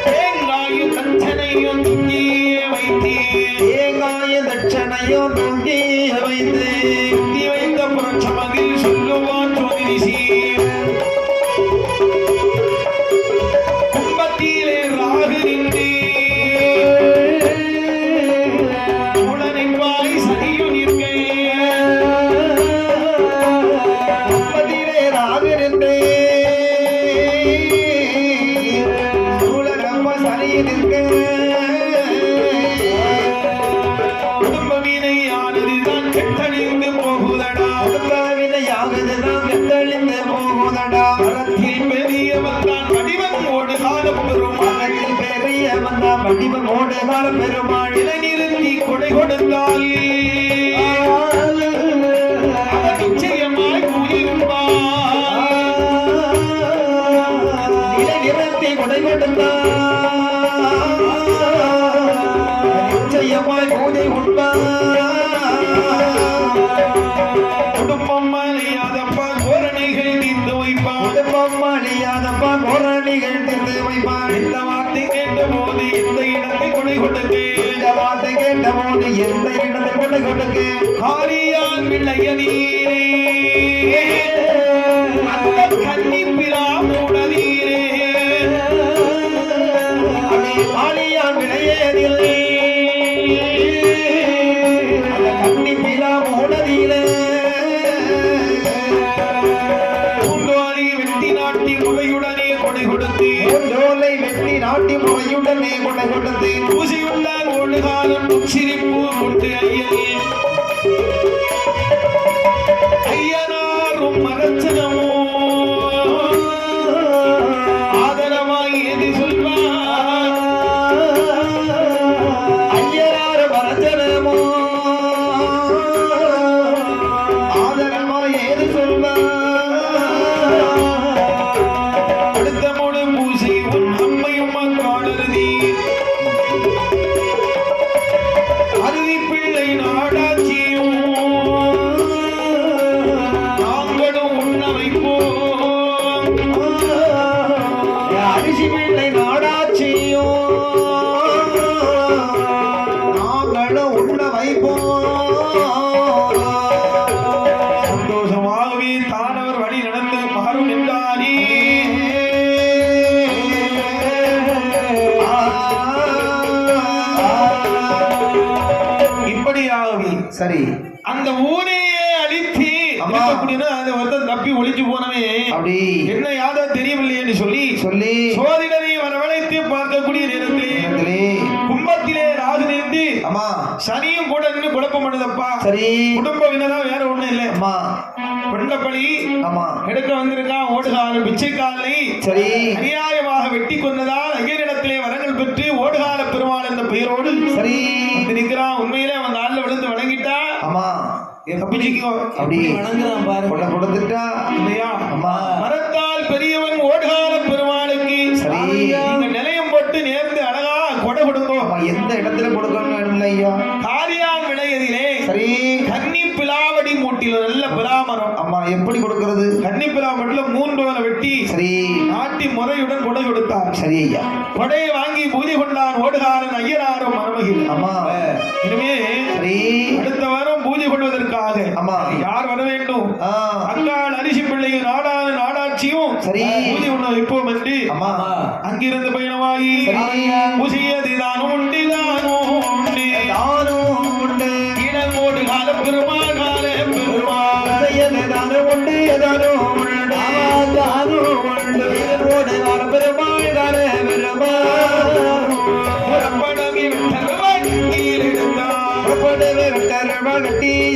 தேங்காயும் கஞ்சனையும் துங்கியே வைத்தேன்
தேங்காய தட்சணையோ தூங்கி வைத்து
துங்கி வைத்த புரட்சமதில் சொல்லுவான் ஜோதிஷி கும்பத்திலே ராகு நின்று உடனிப்பாய் சனியு நிற்க
பதிலே ராகிருந்தே சூழலம்ம சரி நிற்க
குடும்பவினையானதுதான் கெட்டழிந்து போகுதடா
வினையாகுதுதான் கெட்டழிந்து போகுதடா
மரத்தில் பெரியவன் தான் வடிவம் ஓடு காலம் பெறுமாள்
மனத்தில் பெரிய வந்தா வடிவம் ஓடுகால பெருமாள்
நிறுத்தி கொடை கொடுத்தால் அவன் நிச்சயமாய் கூறியிருப்பான்
நிலை நிறுத்தி கொடை கொடுத்தா நிச்சயமாய் பூஜை
குடும்பம் அழியாதப்பா கோரணைகள் தீர்த்து வைப்பான்
குடும்பம் அழியாதப்பா கோரணிகள் தீர்த்து வைப்பான்
இந்த வார்த்தை கேட்ட போது இந்த இடத்தை கொடை கொடுத்து
இந்த வார்த்தை கேட்ட போது எந்த இடத்தை கொடை கொடுக்கு
காரியால் விளைய நீரே அந்த கன்னிப்பிரா மூடதீரே
ஆலியான் விளையதில்லை அந்த கண்ணி பிலா மூடதிலே
பூண்டோலை வெட்டி நாட்டி முறையுடனே கொடை கொடுத்து
பூண்டோலை வெட்டி நாட்டி முறையுடனே கொடை கொடுத்து
பூசியுள்ளார் ஓடு காலம் சிரிப்பு கொண்டு ஐயனாரும் மரச்சனமோ ஆதரவாய் எது சொல்வார்
ஐயராறு வரச்சனமோ ஆதரமா ஏது சொல்வார்
அடுத்த மோடு பூசை உன் அம்மையும் காணருதி அருதி பிள்ளை நாடாட்சியும் நாங்களும் உண்ண வைப்போம்
அரிசி பிள்ளை நாடாட்சியோ நாங்களும் உண்ண வைப்போம்
சந்தோஷமாகவே தான்
சரி.
அந்த ஊரையே அழித்து
ஆமா.
இருக்கக்கூடியவன் அந்த ஒருத்தன் தப்பி ஒளிச்சு போனவே
அப்படி
என்ன யாதோ தெரியவில்லைன்னு சொல்லி
சொல்லி
சோதிடரை வரவழைத்து பார்க்கக்கூடிய நேரத்திலே
நேரத்திலே
கும்பத்திலே ராகு நின்று
ஆமா
சனியும் கூட நின்று குழப்பம் பண்ணுதப்பா.
சரி.
குடும்ப வினதா வேற ஒண்ணும் இல்லை.
ஆமா
கொண்டபடி
ஆமா
எடுக்க வந்திருக்கான் ஓடுகால பிச்சைக்காலை
சரி.
அநியாயமாக வெட்டி கொண்டதால் ஐயனிடத்திலே வரங்கள் பெற்று ஓடுகால பெருமாள் என்ற பெயரோடு
சரி.
வந்து நிற்கிறான். உண்மையிலே அவன் காலில் விழுந்து வணங்கிட்டா
ஆமா
தப்பிச்சுக்கோ.
அப்படி
வணங்குறான் பாரு.
கொள்ள கொடுத்துட்டா
இல்லையா?
ஆமா
மரத்தால் பெரியவன் ஓடுகால பெருமாளுக்கு
சரி.
நீங்க நிலையம் போட்டு நேர்ந்து அழகா கொடை கொடுங்கோ.
ஆமா எந்த இடத்துல கொடுக்கணும் வேணும்ல ஐயா.
காரியான் விளையதிலே
சரி.
கன்னி பிலாவடி மூட்டில் நல்ல பிலாமரம்.
ஆமா எப்படி கொடுக்கிறது.
கன்னி பிலாமட்டில 3 வரை வெட்டி
சரி.
நாட்டி முறையுடன் கொடை கொடுத்தார்.
சரி ஐயா.
கொடையை வாங்கி பூஜை கொண்டான் ஓடுகாரன் ஐயனாரும் மருமகில்.
ஆமா
இனிமே
சரி.
அடுத்த வாரம் பூஜை கொள்வதற்காக
ஆமா.
யார் வர வேண்டும்?
ஆ
அங்காள் அரிசி பிள்ளையும் நாடாட்சியும்
சரி.
பூஜை கொண்டு வைப்போம் என்று
ஆமா
அங்கிருந்து பயணமாகி
சரி.
பூஜையதிதானும் உண்டு தானும் உண்டு
தானும் உண்டு
இடங்கோடு கால பெருமாள் கால பெருமாள்
தானும் உண்டு தானும் உண்டு தானும் உண்டு ஓடு வர பெருமாள் தான பெருமாள்
புறப்படவே விட்டருவாய் எடுத்தான்.
புறப்படவே விட்டருவாய்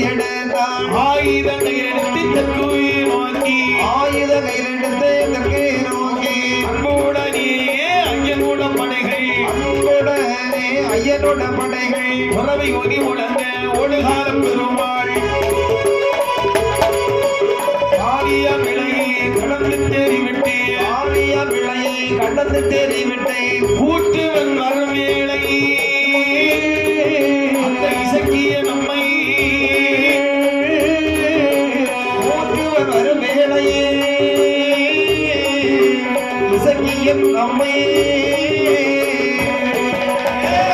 எடுத்தான்.
ஆயுதங்களை எடுத்து தெற்குவே நோக்கி
ஆயுத கையிலெடுத்து தெற்கே நோக்கி
அன்புடனே ஐயனோட படைகள்
அன்புடனே ஐயனோட படைகள்
உறவை ஒலி முழங்க ஓடுகால பெருமாள் ஆரிய விலையை கடந்து தேறிவிட்டு
ஆரிய விளையை கடந்து தேறிவிட்டை
கூட்டுவன் வரும் வேளை அந்த இசக்கிய நம்மை
ஓட்டுவன் வரும் வேளையே இசக்கியும் நம்மை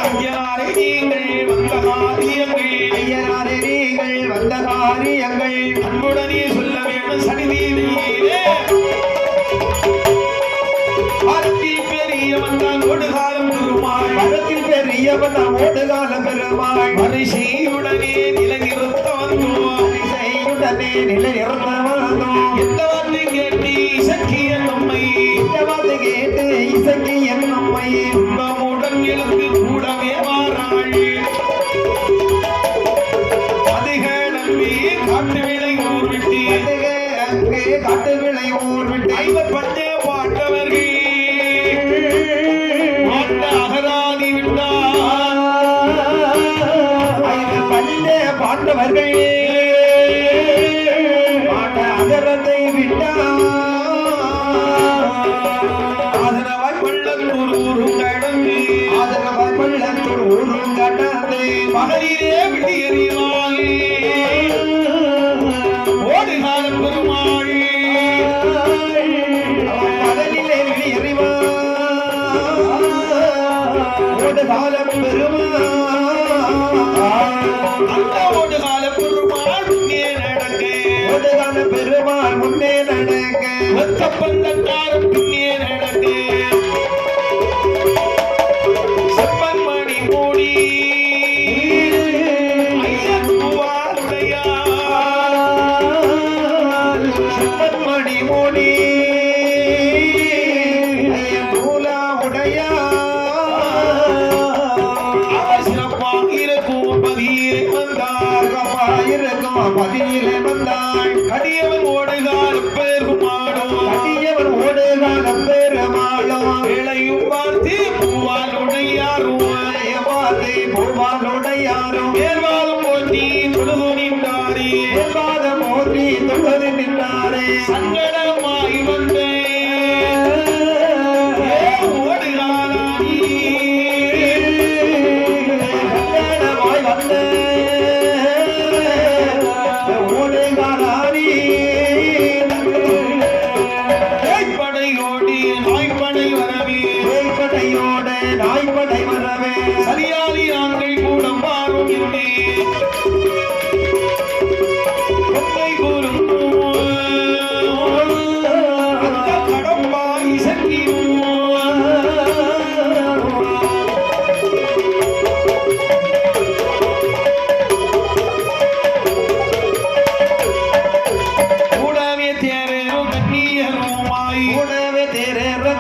ஐயனாரை நீங்கள் வந்த காரியங்கள்
ஐயனாரே நீங்கள் வந்த காரியங்கள்
அன்புடனே சொல்ல வேண்டும் சனிதீனிலே ஆரத்தில் பெரியவன் தான் ஓடுகாலம் பெருமாள்
மரத்தில் பெரியவன் ஓடுகால பெருமாள்
மரிசையுடனே நிலைநிறுத்த வந்தோம்
செய்யுடனே நிலை நிறுத்தவந்தோம்
எந்த வார்த்தை கேட்டு இசக்கிய நம்மை
இந்த வார்த்தை கேட்டு இசக்கியும் நம்மை
துன்பமுடன் எழுந்து கூடவே மாறாள் அதிக நம்பி காட்டு விலை ஊர் விட்டு
அங்கே காட்டு விளை ஊர் விட்டு
ஐவர் பஞ்சே பாட்டவர்கள் ஆட்ட அகராதி விட்டார்
பண்டே பாண்டவர்கள் பாண்ட அகரத்தை விட்டார்
ஆதரவாய் பள்ளத்தூர் ஊரும் கடந்து
ஆதரவாய் பள்ளத்தூர் ஊரும் கடந்து
மகளிரே விடியறிவாயே ஓடுகால பெருமாள்
பகலிலே விழியறிவார் ஓடுகாலம் பெருமாள்
அந்த ஓடுகால பெருமாள் முன்னே நடக்க
ஓடுகால பெருமாள் முன்னே நடக்க
ஒத்தப்பந்தக்காரன் பின்னே நடக்க செப்பன்மணி மூடி ஐயன் பூவாருடையார்
மணி மோடி மூலா உடையா
அவர் சிறப்பாக இருக்கும் பதியே வந்தார்
இருக்கும் பதினிலே வந்தாள்
கடியவன் ஓடுகால் பெருமாடும்
கடியவன் ஓடுகால பெருமாளும்
இளையும் பார்த்து பூவால் உடையாரும்
வார்த்தை பூவாலுடையாரும்
மேல்வாதம் போட்டி தொழுது நின்றாரே
பாதம் ஓட்டி தொழுது நின்றாரே
சங்கடமாய் வந்தேன் ஓடுகாலானி
கல்யாணமாய் வந்த ஓடுகாலானி
படையோடி நாய்ப்படை வரவே
படையோட நாய்படை வரவே
சரியாதி நாங்கள் கூட பாரும் இல்லை கொங்கை கூறும்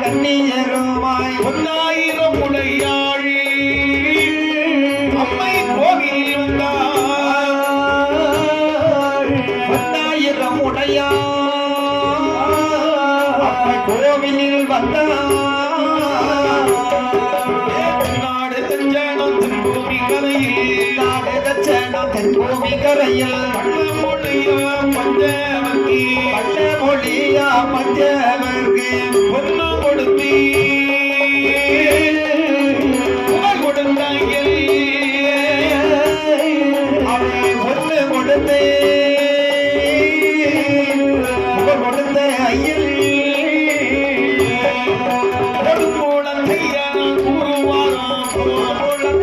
கண்ணியருமாய்
பொன்னாயிரம் உடையாழி அம்மை கோவிலில் வந்தார்.
10,000 உடையா அம்மை கோவிலில் வந்தார்.
நாடு தஞ்சனம் தென்பூமி கரையில்
நாடு தச்சனம் தென்பூமி கரையில்
பள்ளமொழியா பஞ்சவர்க்கி
பட்டமொழியா பஞ்சவர்க்கு
பொன்னு கொடுத்தி கொடுந்தாயில்
அவனை ஒன்று கொடுத்து கொடுத்த ஐயன்
கொடுமூலம் கையான கூறுவாராம்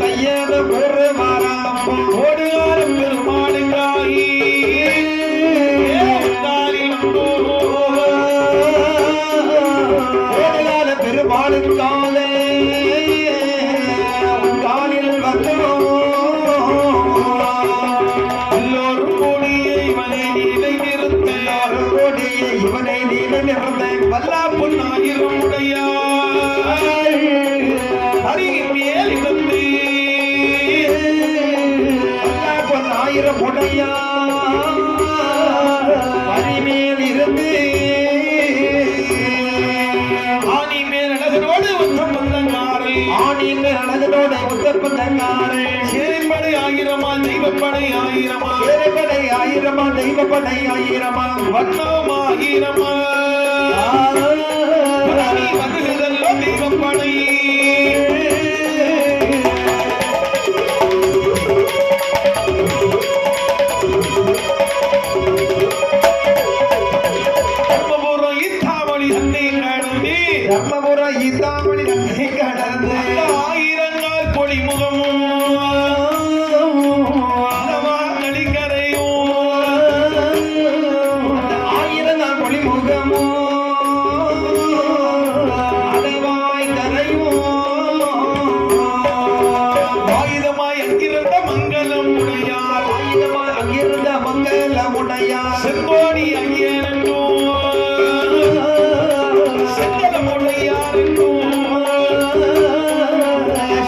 கையன ஒரு மாறாம்
ஓடுகாலம் பெருமாளுங்காயி
ஓடுகால பெருமாளுக்காலே காலில் வந்தோம்
எல்லோரும் கூடிய இவனை நிலை நிறுத்த
கோடிய இவனை நீல நிறந்த
வல்லா பொன்னாயிரம் உடையாய் அருகின் மேல் இருந்து
10,000 உடையா பரிமேல் இருந்து
ஆணி மேல் அழகனோடு ஒன்றம் வந்தங்காரை
ஆணின் அழகனோட உத்தப்பந்தங்காரே
சேரிப்படை ஆயிரமா தெய்வப்படை ஆயிரமா
சேரப்படை ஆயிரமா தெய்வப்படை ஆயிரமா
வண்ணம் ஆயிரமா புறவி வருகிறதல்லோ தெய்வப்படை தர்மபுரம் இத்தாமொழி தன்னை கடந்து
தர்மபுர ஈத்தாமணி நன்மை கடந்து
ஆயிரங்கால் பொழிமுகமும் நளிக்கரையும்
1000 நாள் மொழிமுகமோ அடவாய் கரையும்
ஆயுதமாய் அங்கிருந்த மங்களம் உடையார்
ஆயுதமாய் அங்கிருந்த மங்கள உடையார்
செங்கோடி ஐயனென்றும் செங்கலம் உடையார் என்றும்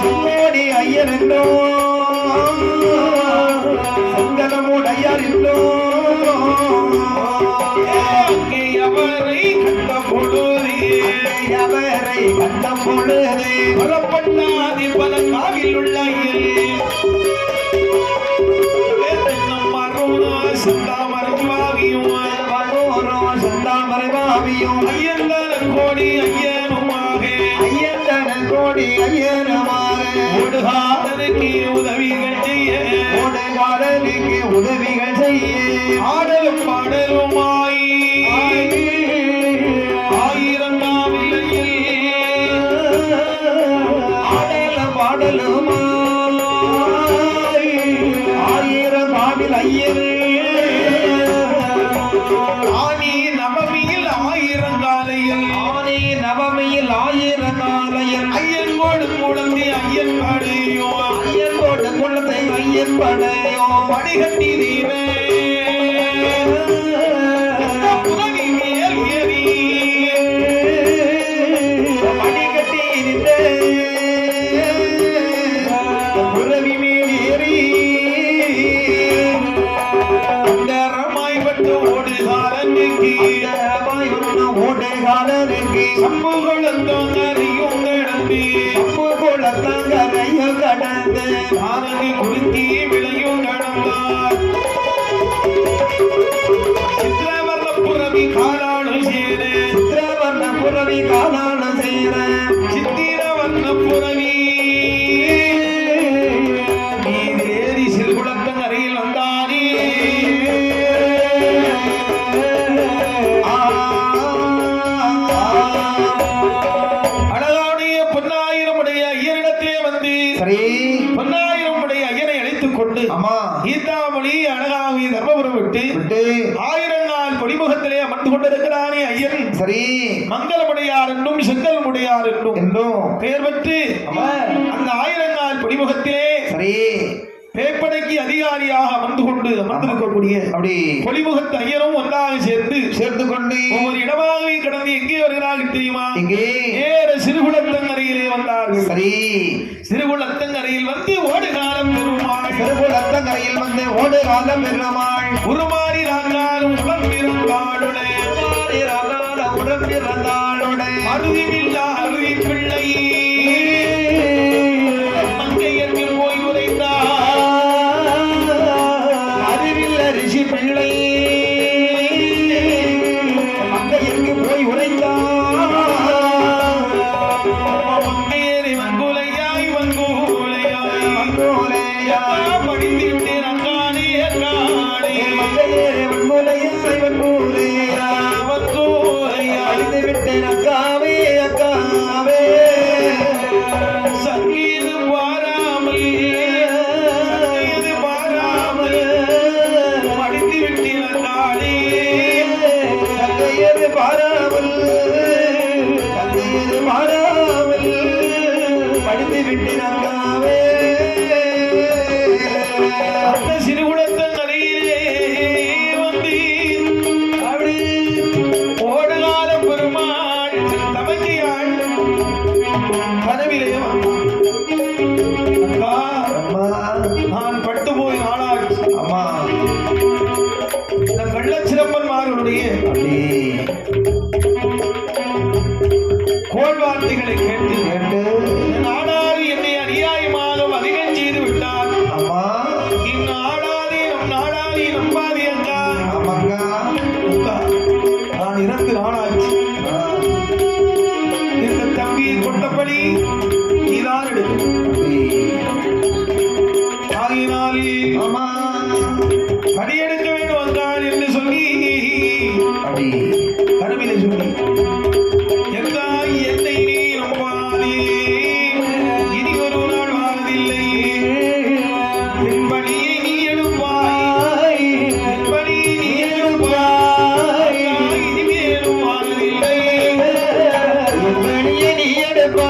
செங்கோடி ஐயர் என்றோ சங்கடமுடையார் என்றோ
அங்கே அவரை கண்ட பொழுதே
அவரை கண்ட பொழுது
புறப்பட்டாதி பல காவில் உள்ள சந்தாமரவாகியும்
வனோரோ சந்தாமரைவாவியும்
ஐயந்தன கோடி ஐயனுமாக
ஐயந்தன கோடி ஐயனமாக
ஓடுகாதனுக்கு உதவிகள் செய்ய
ஓடுகாரனுக்கு உதவிகள் செய்ய
ஆடலும் பாடலுமாய் ஆயிரங்காவில்லையில்
ஆடல பாடலுமாய் 1000 காவில் ஐயர்
ஆனி நவமியில் ஆயிரங்காலையில்
ஆனே நவமியில் 1000 காலையர்
ஐயன்கோடு குழந்தை ஐயன் பாடையோ
ஐயனோட குழந்தை ஐயன் படையோ
படிகட்டி தீவே புகழி மேல் ஏறி
மணிகட்டி இருந்தே புறவி மேல் ஏறி
அந்தரமாய்பட்டு ஓடுகாரனுக்கு
ஓடுகாலருக்கு
சம்புகளந்தோம் அறியும் நடந்து
குளத்தங்கரையும் கடந்து
ஆனது குருத்தி விளையும் நடந்தார் சித்திரவர்ண புறவி காலாடு சேர
சித்திரவர்ண புறவி காலான சேர
சித்திரவர்ண புறவி நீதேறி சிறுகுளத்தன் அருகில் வந்தானே அழகாடைய பொன்னாயிரம் உடைய ஐயரிடத்திலே வந்து
சரி
பொன்னாயிரம் உடைய ஐயனை அழைத்துக் கொண்டு
ஆமா
ஈத்தாமொழி அழகாவி தர்மபுரம் விட்டு
விட்டு
1000 நாள் பொடிமுகத்திலே அமர்ந்து கொண்டிருக்கிறானே ஐயன்
சரி
மங்களமுடையார் என்றும் செங்கல்முடையார் என்றும்
என்றும்
பெயர் பெற்று
ஆமா
அந்த 1000 நாள் பொடிமுகத்திலே
சரி
பேப்படைக்கு அதிகாரியாக அமர்ந்திருக்கக்கூடிய
அப்படி
பொலிமுகத்து ஐயரும் ஒன்றாக சேர்ந்து
சேர்த்து கொண்டு
ஒவ்வொரு இடமாக கடந்து எங்கே வருகிறார்கள் தெரியுமா
இங்கே
நேர சிறுகுளத்தங்கரையிலே வந்தார்கள்.
சரி
சிறுகுளத்தங்கரையில் வந்து ஓடுகாலம் பெருமாள்
திருக்குளத்தங்கரையில் வந்து ஓடு காலம் பெருமாள்
உருமாறி நாங்காலும் உடம்பிருந்தாளுடே
உடன் பிறந்தாளுடைய
அருவிமில்லா அருவி பிள்ளை மங்கையற்கு போய் உரைத்தார்.
அறிவில் ரிஷி பிள்ளை மங்கையருக்கு போய் உரைத்தார்.
மங்கையரை வங்குலையாய் வங்குலையாய் படித்து விட்டேன் அங்கானே அங்கானே
மங்கையரை வங்குலையாய் வங்குலையா
வங்குலையாய்
அழிந்து விட்டேன் அக்காவே அக்காவே
சங்கீதம் பாராமல் படித்து விட்டேன் அங்கானே
தங்கையது பாராமல் தங்கையது பாராமல் படித்து விட்டேன் அக்காவே
அந்த சிறுகுளத்தங்கரையிலே வந்து
அப்படி
ஓடுகால பெருமாள் தமக்கையாள் கனவிலே வந்தார். அக்கா,
அம்மா
நான் பட்டு போய் நாளாச்சு.
அம்மா
இந்த கள்ளச்சிறப்பன்மார்களுடைய
அப்படி
கோள் வார்த்தைகளை கேட்டு
கேட்டு
நாடாறு என்னை அநியாயமாக அதிகம் செய்து விட்டார்.
அம்மா
இந்நாடாதே நம் நாடாதே நம்பாதே அக்கா.
ஆமாங்க
அக்கா, நான் இறந்து நாளாச்சு. இந்த தம்பியை கொண்டபடி நீதான் எடுக்கும். ஆகினாலே
அம்மா
படியெடுக்க வேண்டும் வந்தாள் என்று சொல்லி
அப்படி
கனவிலே சொல்லி எங்காய் என்னை நீ நம்பாதே, இனி ஒரு நாள் வாழ்வதில்லை. என் பணியை நீ எடுப்பாய், என் பணியை நீ எடுப்பாய், இனிமேலும் வாழ்வதில்லை.
பணியை நீ எடுப்பா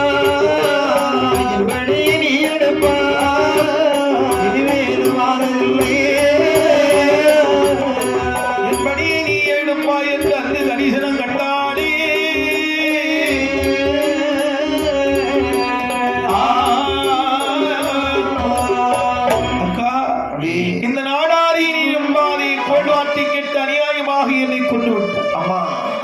பணியை நீ எடுப்பா இனிமேல் வாழவில்லை
என் பணியை நீ எடுப்பாய் என்று அந்த தரிசனம் கண்டானே. அக்கா,
அப்படி
இந்த நாடாரி நீ நம்பாதே கோள்வாட்டி கேட்டு அநியாயமாக என்னை கொண்டு விட்டார்.
அம்மா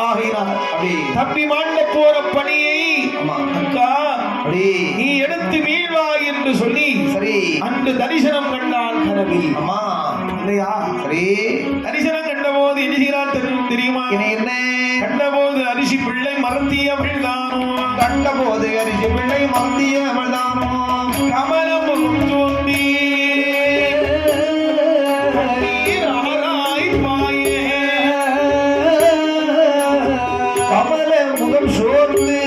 ஆகையினால்
அப்படி
தப்பி மாண்ட போற பணியை
அம்மா
அக்கா
அப்படி
நீ எடுத்து வீழ்வாய் என்று சொல்லி
சரி
அன்று தரிசனம் கண்டான் கனவில்.
அம்மா
இல்லையா?
சரி
தரிசனம் கண்டபோது என்ன செய்கிறார் தெரியுமா?
என்ன
கண்டபோது அரிசி பிள்ளை மறந்தியவள் தானோ,
கண்டபோது அரிசி பிள்ளை மந்தியவள் தானோ
கமலமுகம் தோன்றி நீராராய் பாயே.
கமல முகம் சோர்ந்து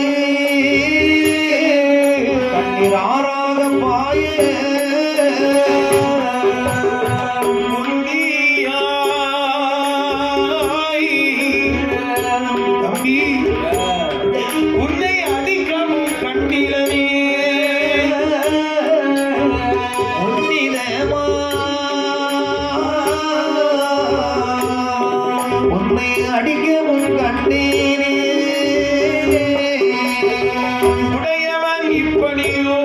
கண்ணீர் ஆறாக பாயே
தம்பி, உன்னை அதிகமும் கண்டிலனே.
உன்னிதமா உன்னை அடிக்கவும் கண்டீனே
உடையவன் இப்படியோ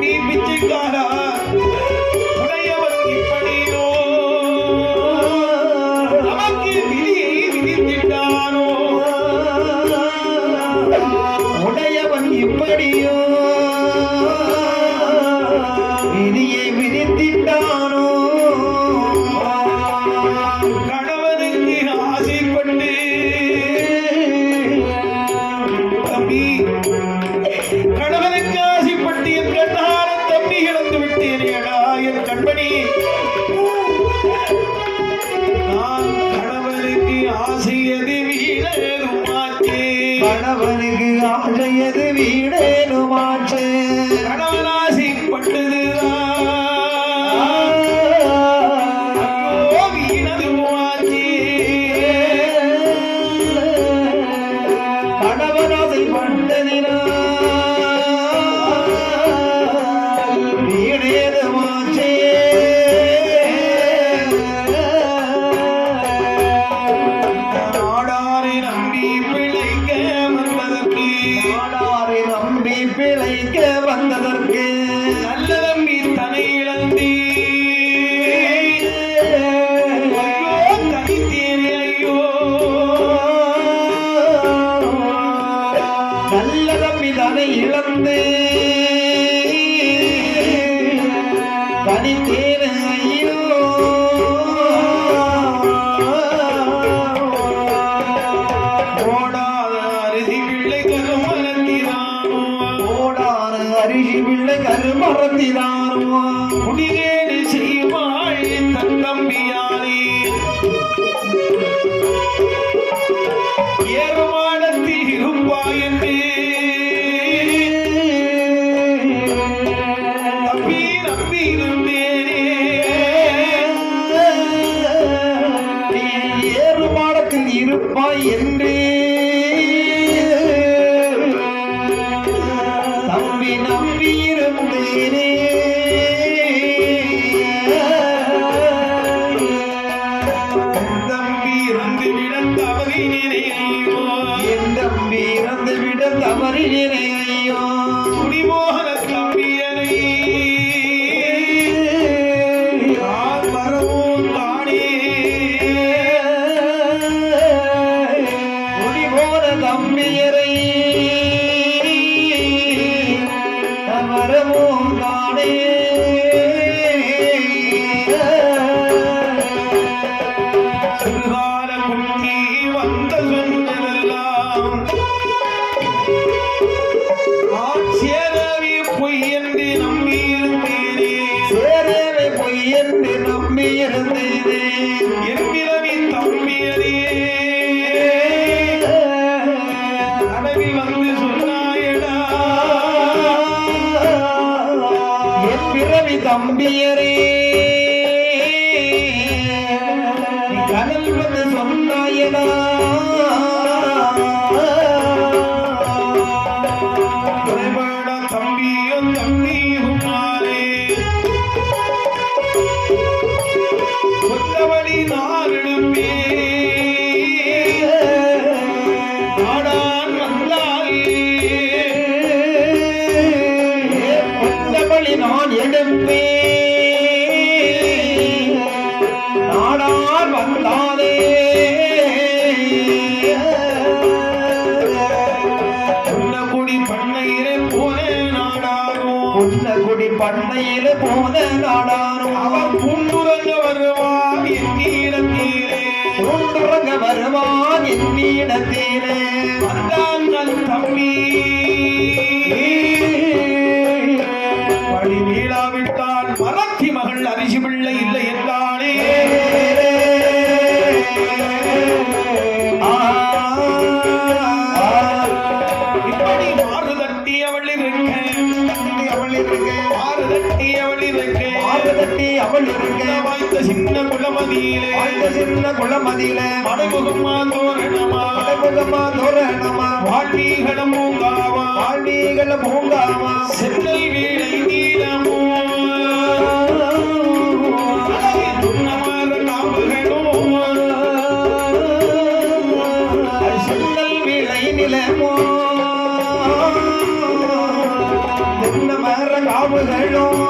நீ பிச்சைக்காரா, உடையவன் இப்படியோ நமக்கு விதியை விதித்திட்டானோ.
உடையவன் இப்படியோ விதியை விதித்திட்டானோ
கணவனுக்கு ஆசைப்பட்டு தம்பி, கணவனுக்கு ஆசைப்பட்டு என் கண்ணார தம்பி இழந்து விட்டேனேடா என் கண்மணி. நான் கணவனுக்கு ஆசையது வீணருமாச்சே,
கணவனுக்கு ஆசையது வீடேனுமாச்சு
கணவன் ஆசைப்பட்டதுதான் வீணதுமாச்சே.
கணவனாசை பட்டதினா வீடேனுமாச்சே
நாடா
தவறினேனே ஐயோ
குடிமோகன தம்பியனை நான் வரவும் தானே
குடிபோன தம்பியரை வரவும் தானே
சிறுகால குட்டி வந்த சொன்னதெல்லாம் நான் சேரவே பொய் என்று நம்பியிருந்தேனே
சேரவே பொய் என்று நம்பியிருந்தேனே
என் பிறவி தம்பியரே கனவில் வந்து சொன்னாயடா
என் பிறவி தம்பியரே நீ கனல் வந்து சொன்னாயடா
குறைபாட தம்பியும் தம்பியுமாரே கொத்தவழி நான் எடுப்பே நாடான் வந்தாயே
கொண்டபடி நான் எடுப்பேன் நாடார் வந்தாலே
குடி பண்ணையிலே போனே நாடாரும்
குடி பண்ணையில போன நாடாரும்
அவன் பூண்டுறங்க வருவான் என்னிடத்திலே
உண்டுறங்க வருவான் என்னிடத்திலே
வந்தாங்கள் தம்பி வழி மீளாவிட்டால் மலர்த்தி மகள் அரிசி பிள்ளை இல்லை என்றானே இப்படி மாறு தட்டி அவள் இருக்க
அவள் இருக்க
மாறு தட்டி அவள் இருக்க
ஆறுதட்டி அவள் இருக்க
வாய்த்த சின்ன குலமதியிலே
வாழ்ந்த சின்ன குளமதியில
மடைமுகமா தோரணமா
மடைமுகமா தோரணமா
வாழ்வீகளும் பூங்காவா
வாழ்வீகள பூங்காமா
சென்னல் வீழை நீளமோ அழகிய துன்னமாற காவுகளும்
சென்னல் விளை நிலமோ என்ன மர காவுகளும்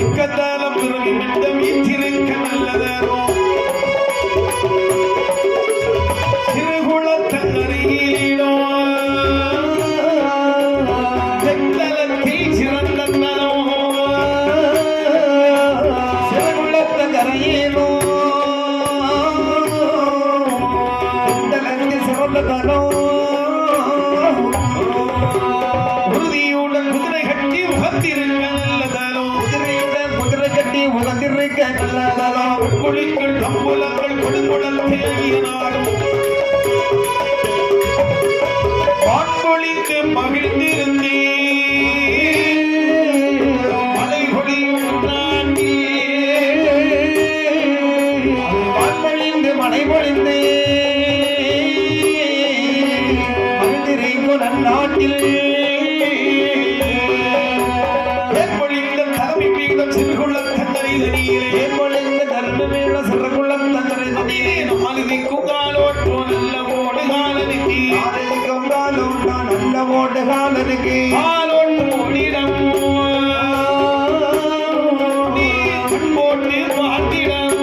இக்கத்தாலம் பிறவி மிட்டம் ஈற்றிருக்க நல்லதரோ சிறுகுளத்தங்கரையிலோ தென்தலத்தில் சிறந்த நலோ
சிறகுளத்த கரையிலோ இந்த சிறந்த தலம்
உறுதியுடன் குதிரை கட்டி உகத்திருக்க நல்லதரோ
குதிரை கட்டி உகந்திருக்க நல்லதலம்
குளிக்குள் கம்புலங்கள் கொடுங்குடல் தேகிய நாடும் வான்மொழிக்கு மகிழ்ந்திருந்தே மலை பொழியும் நாட்டிலே
வான்மொழிந்து மழை பொழிந்து மகிழ்ந்திருக்கும் நன்னாட்டில்
பொழிந்த தலைமை பீடம் சிறுகுள்ள தந்தரை தனியிலே
ஏற்பொழிந்த தர்மமேள சிறகுள்ளம் தந்தரை
அதிலே நாலுதிக்கும் காலோட்டோ நல்ல ஓடு காலனுக்கு
கொண்டாலும் நான் நல்ல ஓட்டு காலனுக்கு
காலோட்டு ஓடிடம் நீ கண் போட்டு பார்த்திடம்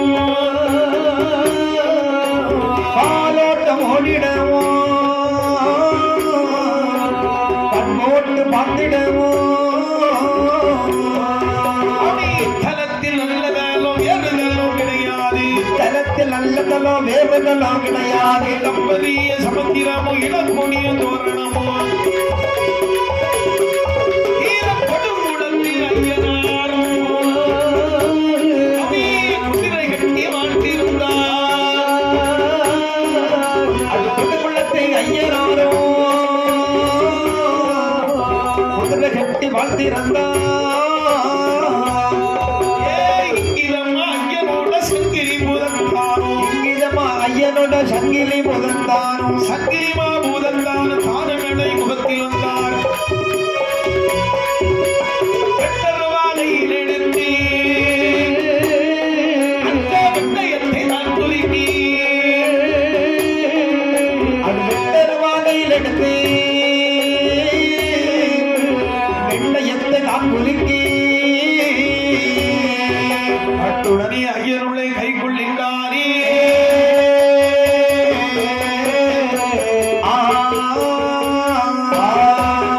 பாலோட்டம் ஓடிடவோ கண்ணோட்டு பார்த்திடவோ
தலத்தில் நல்லதாலோ ஏறுதலோ கிடையாது
தலத்தில் நல்லதலோ வேறுதலோ கிடையாது
தம்பதிய சமுத்திரமோ இளங்கொடிய தோரணமோ ஈரப்படும் உடம்பில் ஐயனாரோ அவே குதிரை கட்டி வாழ்த்திருந்தார்
அது குள்ளத்தை ஐயனாரோ குதிரை கட்டி வாழ்த்திருந்தார்
இங்கிலம்மா ஐயனோட சங்கிரி முதற்கானோ
இங்கிதமா ஐயனோட சங்கிலி முதந்தானும்
சங்கிரிமா பூதந்தான தானமடை முகத்தில் வந்தார் வெட்டரவாலையில் எடுத்து அந்த வெட்டயத்தை நான் துலுக்கி
அது
ஐயருளை கை கொள்கின்றாரே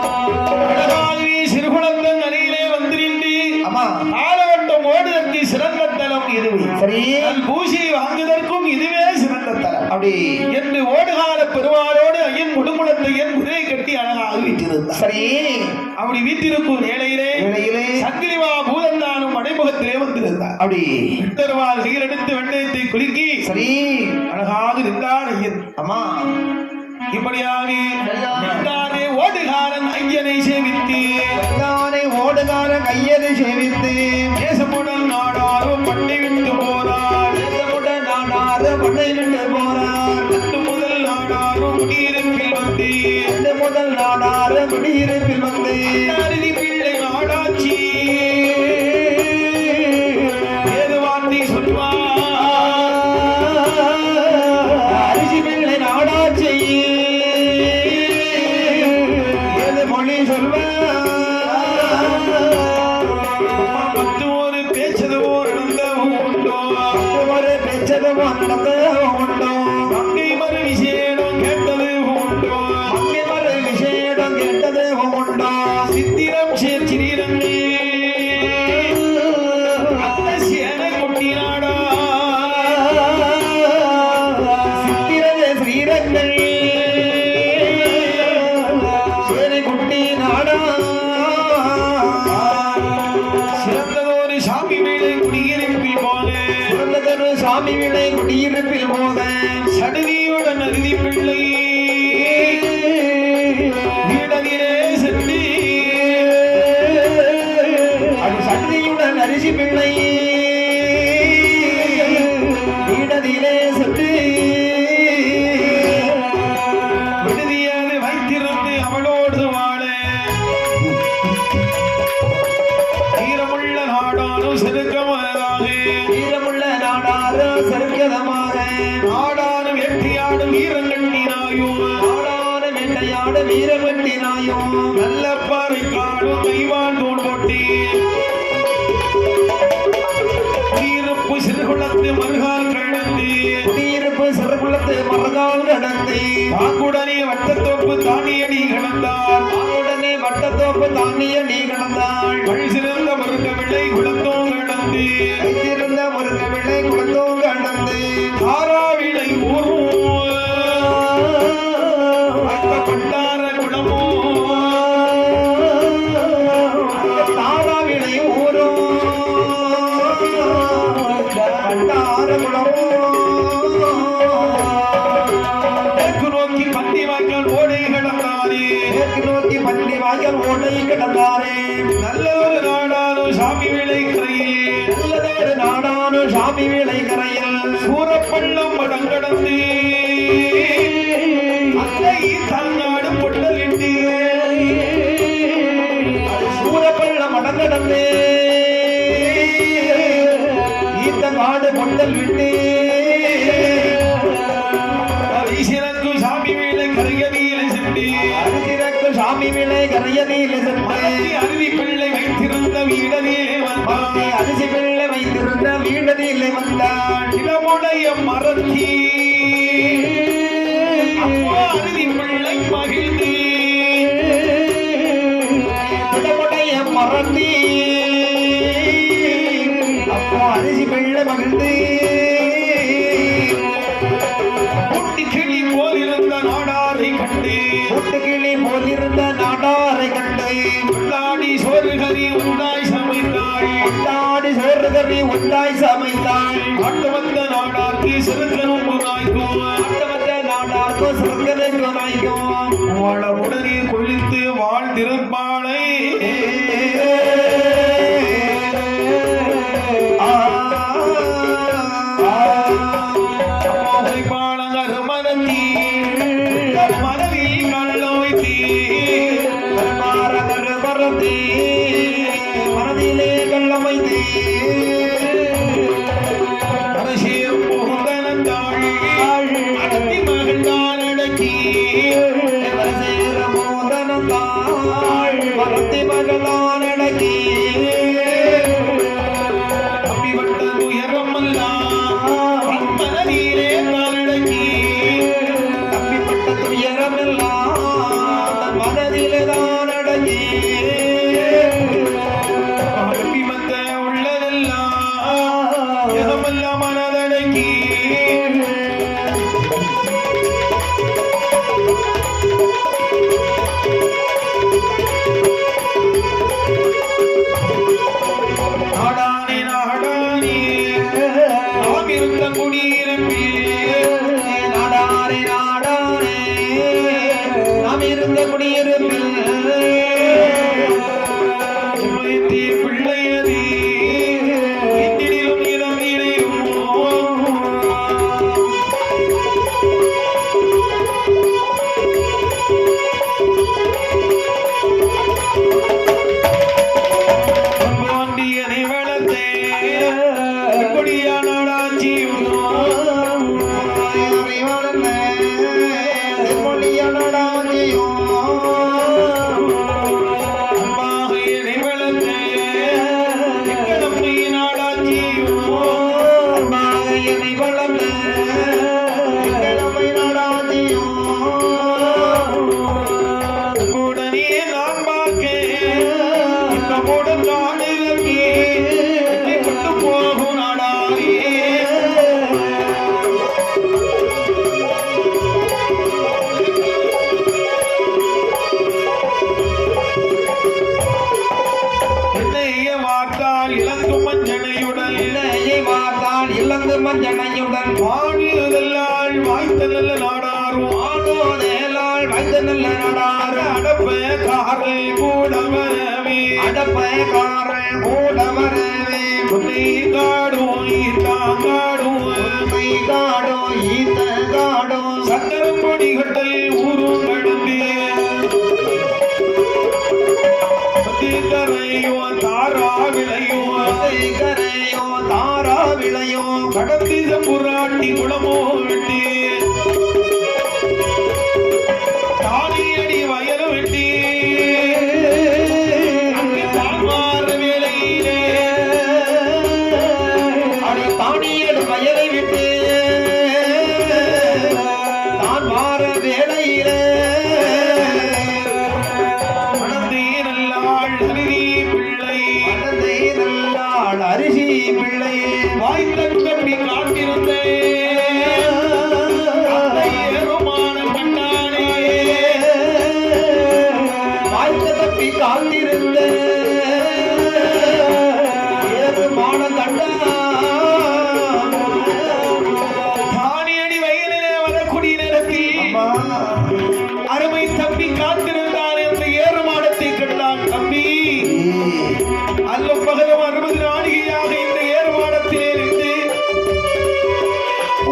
அழகாகவே சிறுகுளத்தன் அருகிலே வந்திருந்து காலவட்டம் ஓடுதற்கு சிறந்த தலம் இதுவே
சரி
பூசி வாங்குவதற்கும் இதுவே சிறந்த தலம்
அப்படி
என்று ஓடுகால பெருமாளோடு ஐயன் முடுமுடத்தையன் குதிரை கட்டி அழகாக வீட்டிருந்தார்
சரி
அப்படி வீட்டிருக்கும் வேளையிலே சங்கிலிவா பூதந்தானும் மடைமுகத்திலே வந்திருந்தார்
அப்படி
விட்டருவால் கையிலெடுத்து வெண்ணயத்தை குலுக்கி
சரி
அழகாக நின்றார் ஐயன்
அம்மா
இப்படியாக நின்றாரே ஓடுகாரன் ஐயனை சேவித்து
ஓடுகாரன் ஐயனை சேவித்து
தேசமுடன் நாடாரும் பண்ணை விட்டு போறார்
பண்ணை விட்டு போறார்
முதல் நாடாரும் குடியிருப்பில் வந்து
முதல் நாடார குடியிருப்பில் வந்து
அருதி பிள்ளை நாடாச்சி ஏது வார்த்தை சொல்வார்
அரிசி பிள்ளை நாடாச்சி ஏது மொழி சொல்வார்
ஒரு பேச்சதுவோ நடந்தவும் உண்டோ
ஒரு பேச்சதுவோ நடந்தவும் உண்டோ
மங்கை மறு விசேடம் கேட்டது உண்டோ
மங்கை மறு விசேடம் கேட்டது உண்டோ
சித்திரம் சேர்ச்சிரங்களே அந்த சேனை கொட்டினாடா
சித்திரதே ஸ்ரீரங்கள் சேனை குட்டி நாடா
சிறந்ததொரு சாமி வீடை குடியிருப்பில் போல
சிறந்ததொரு சாமி வீடை குடியிருப்பில் போத
சடுதியுடன் அருதி பிள்ளை வீடனிலே சென்று
அது சடுதியுடன் அரிசி பிள்ளை வீடதிலே சென்று
விடுதியாது வைத்திருந்து அவளோடு வாழ ஈரமுள்ள நாடானும் செருக்கமானதாக
வீரமுள்ள நாடார சருக்கியதமாக
நாடானும் வெற்றியாடும் வீரங்கண்ணினாயும்
நாடான வேட்டையாட வீரவெட்டினாயும்
நல்ல பாறை காடும் கைவான் தோல் போட்டி குடியிருப்பு சிறுகுளத்து மருகால் கடந்து
குடியிருப்பு சிறுகுளத்து மரகால் கடந்து
பாங்குடனே வட்டத்தோப்பு தானியடி கடந்தார்
உடனே வட்டத்தோப்பு தானிய நீ கடந்தாள்
வழி சிறந்த மருந்த விளை குளத்தோம் கடந்து
வைத்திருந்த முருக விளை குளத்தோம் கடந்து
தாராவிளை ஊரும் அந்த பண்டார குளமோ
தாராவிளை ஊரும் கண்டார குளமோ
தெற்கு நோக்கி பந்தி வாய்க்கால் ஓடை கடந்தாரே
மேற்கு நோக்கி பள்ளி வாய்க்கால் ஓடை கிடந்தாரே
நல்ல ஒரு நாடானோ சாமி விளை கரையிலே
நல்லதொரு நாடானு சாமி விளை கரையில்
சூரப்பள்ளம் மடங்கடந்து அத்தை தன்னாடு பொட்டலிட்டு
சூரப்பள்ள மடங்கடந்து ஈத்த காடு பொண்டல் விட்டு
சிறந்து சாமி விளை கரையடியிலே சென்று
அருதிரக்கு சாமி விளை கரையதில் சென்று
அருவி பிள்ளை வைத்திருந்த வீடனிலே வந்தான்
அரிசி பிள்ளை வைத்திருந்த வீடதில் வந்தாள்
இளமுடைய மரத்தி அப்பா அருவி பிள்ளை மகிழ்ந்து
இடமுடைய மறந்தி அப்போ அரிசி பிள்ளை மகிழ்ந்து
குட்டி கிளி போல் இருந்த நாடாரை கண்டு
கூட்டுக்கிளி போலிருந்த நாடாரை கண்டு
உள்ளாடி சோறு கறி உண்டாய் சமைத்தாள்
கொண்டாடி சோறு கறி உண்டாய் சமைத்தாள்
ஆட்டு வந்த நாடார்க்கு சிறுக்கனும் நாய்க்கும்
ஆட்டமற்ற நாடார்க்கோ சிறுக்கனுக்கு நாய்க்கும்
உடனே கொழித்து வாழ்ந்திருப்பாளை பாலங்கரு மனத்தி மனதில் கள்ளோய்த்தி
மனதிலே கள்ளமைதி
அரசியல் புகுந்தனந்தாள் அடத்தி மகிழ்ந்தான் அடக்கி
மோதனந்தாள்
மனதடங்கி நாடானே நாடானே நாம் இருந்த குடியிருப்பில்
நாடாரே நாடாரே நாம் இருந்த குடியிருப்பில்
பிள்ளையதி என்னிலும் இடம் பாண்டியனை வளர்த்தே கொடியானாடாச்சியும்
இழந்து மஞ்சனையுடன்
வாழியதெல்லாள் வாய்த்த நல்ல நாடாரும்
ஆடோதேலாள் வைத்த நல்ல நாடாறு
அடப்ப காரை கூட வரவே
அடப்ப காரை கூட வரவே
உன்னை காடும் ஈத்தாங்காடும்
உன்னை காடோ ஈத்த காடோ
சக்கரம் கொடிகட்டல் ஊரும் கடந்தே கரையோ தாரா விளையோ
கரையோ தாரா விளையோ
கடத்தி புராட்டி குளமோ வெட்டி தானியடி வயலும் வெட்டி தாழ்வார வேலையிலே
அடி தானியடு வயலை விட்டு தான் வார வேளையிலே அரிசி பிள்ளை
வாய்த்த கட்டி காட்டிருந்தே ஏறுமான கண்டானே
வாய்த்த தப்பி காத்திருந்த ஏறுமான கண்டா
தானியடி வயலிலே வரக்கூடிய நேரத்தில் அருமை தம்பி காத்திருந்தான் என்று ஏறுமாடத்தை கண்டான். தம்பி அல்லும் பகலும் 60 நாளிகையாக இந்த ஏறுமாடத்திலே இருந்து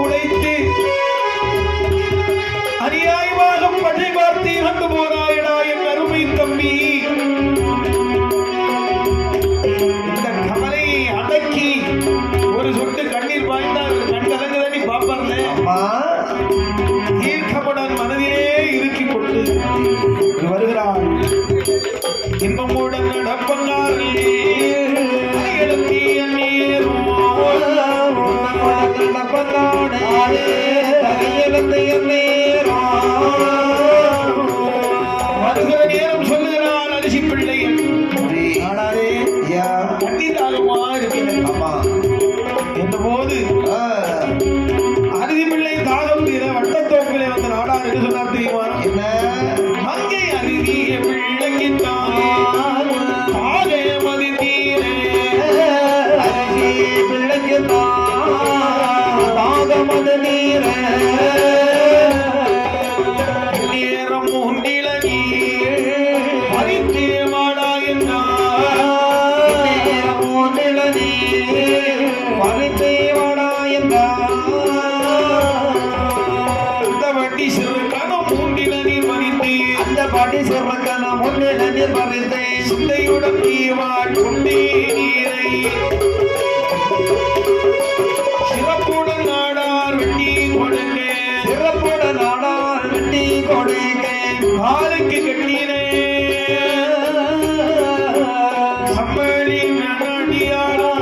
உடைத்து அநியாயமாக படை பார்த்து இறந்து போனாயடா என் அருமை தம்பி. இந்த கவலையை அடக்கி ஒரு சொட்டு கண்ணீர் பாய்ந்தால் கண்டதங்கதடி பாப்பர்ல தீர்க்கமுடன் மனதிலே இறுக்கிக் கொண்டு வருகிறார். இன்பமுடன் நடப்பங்காரிலே எழுத்திய நேரும் வருகிற நேரம் சொல்லுகிறான் அரிசி பிள்ளை கண்டிதாகமா இருக்கிறேன் என்ற போது அரிசி பிள்ளை தாகம் தீர வட்டத்தோப்பிலே வந்த நாடார் என்று சொன்னார் தெரியுமா? அங்கே அருகிய பிள்ளைக்கின்றான் மதி தீரே
அரிசி பிள்ளைக்கு தாகமது நீர
நேரம் உண்டிலகி பறித்தே மாடா என்றார்.
பறித்தேவடா என்றார்.
அந்த வட்டி சிறுக்கணும் மூண்டில நீர் பறித்தே
அந்த பாட்டி சிறக்கன முன்னில நீர் பறித்தேன்
சிந்தையுடன் நீவாள் கொண்டே நீரை சிறப்புடன் நாடார் வெட்டி கொடுங்க
சிறப்புடன் நாடார் வெட்டி கொடுங்க
காலுக்கு கட்டினே சம்மளி நடியாளா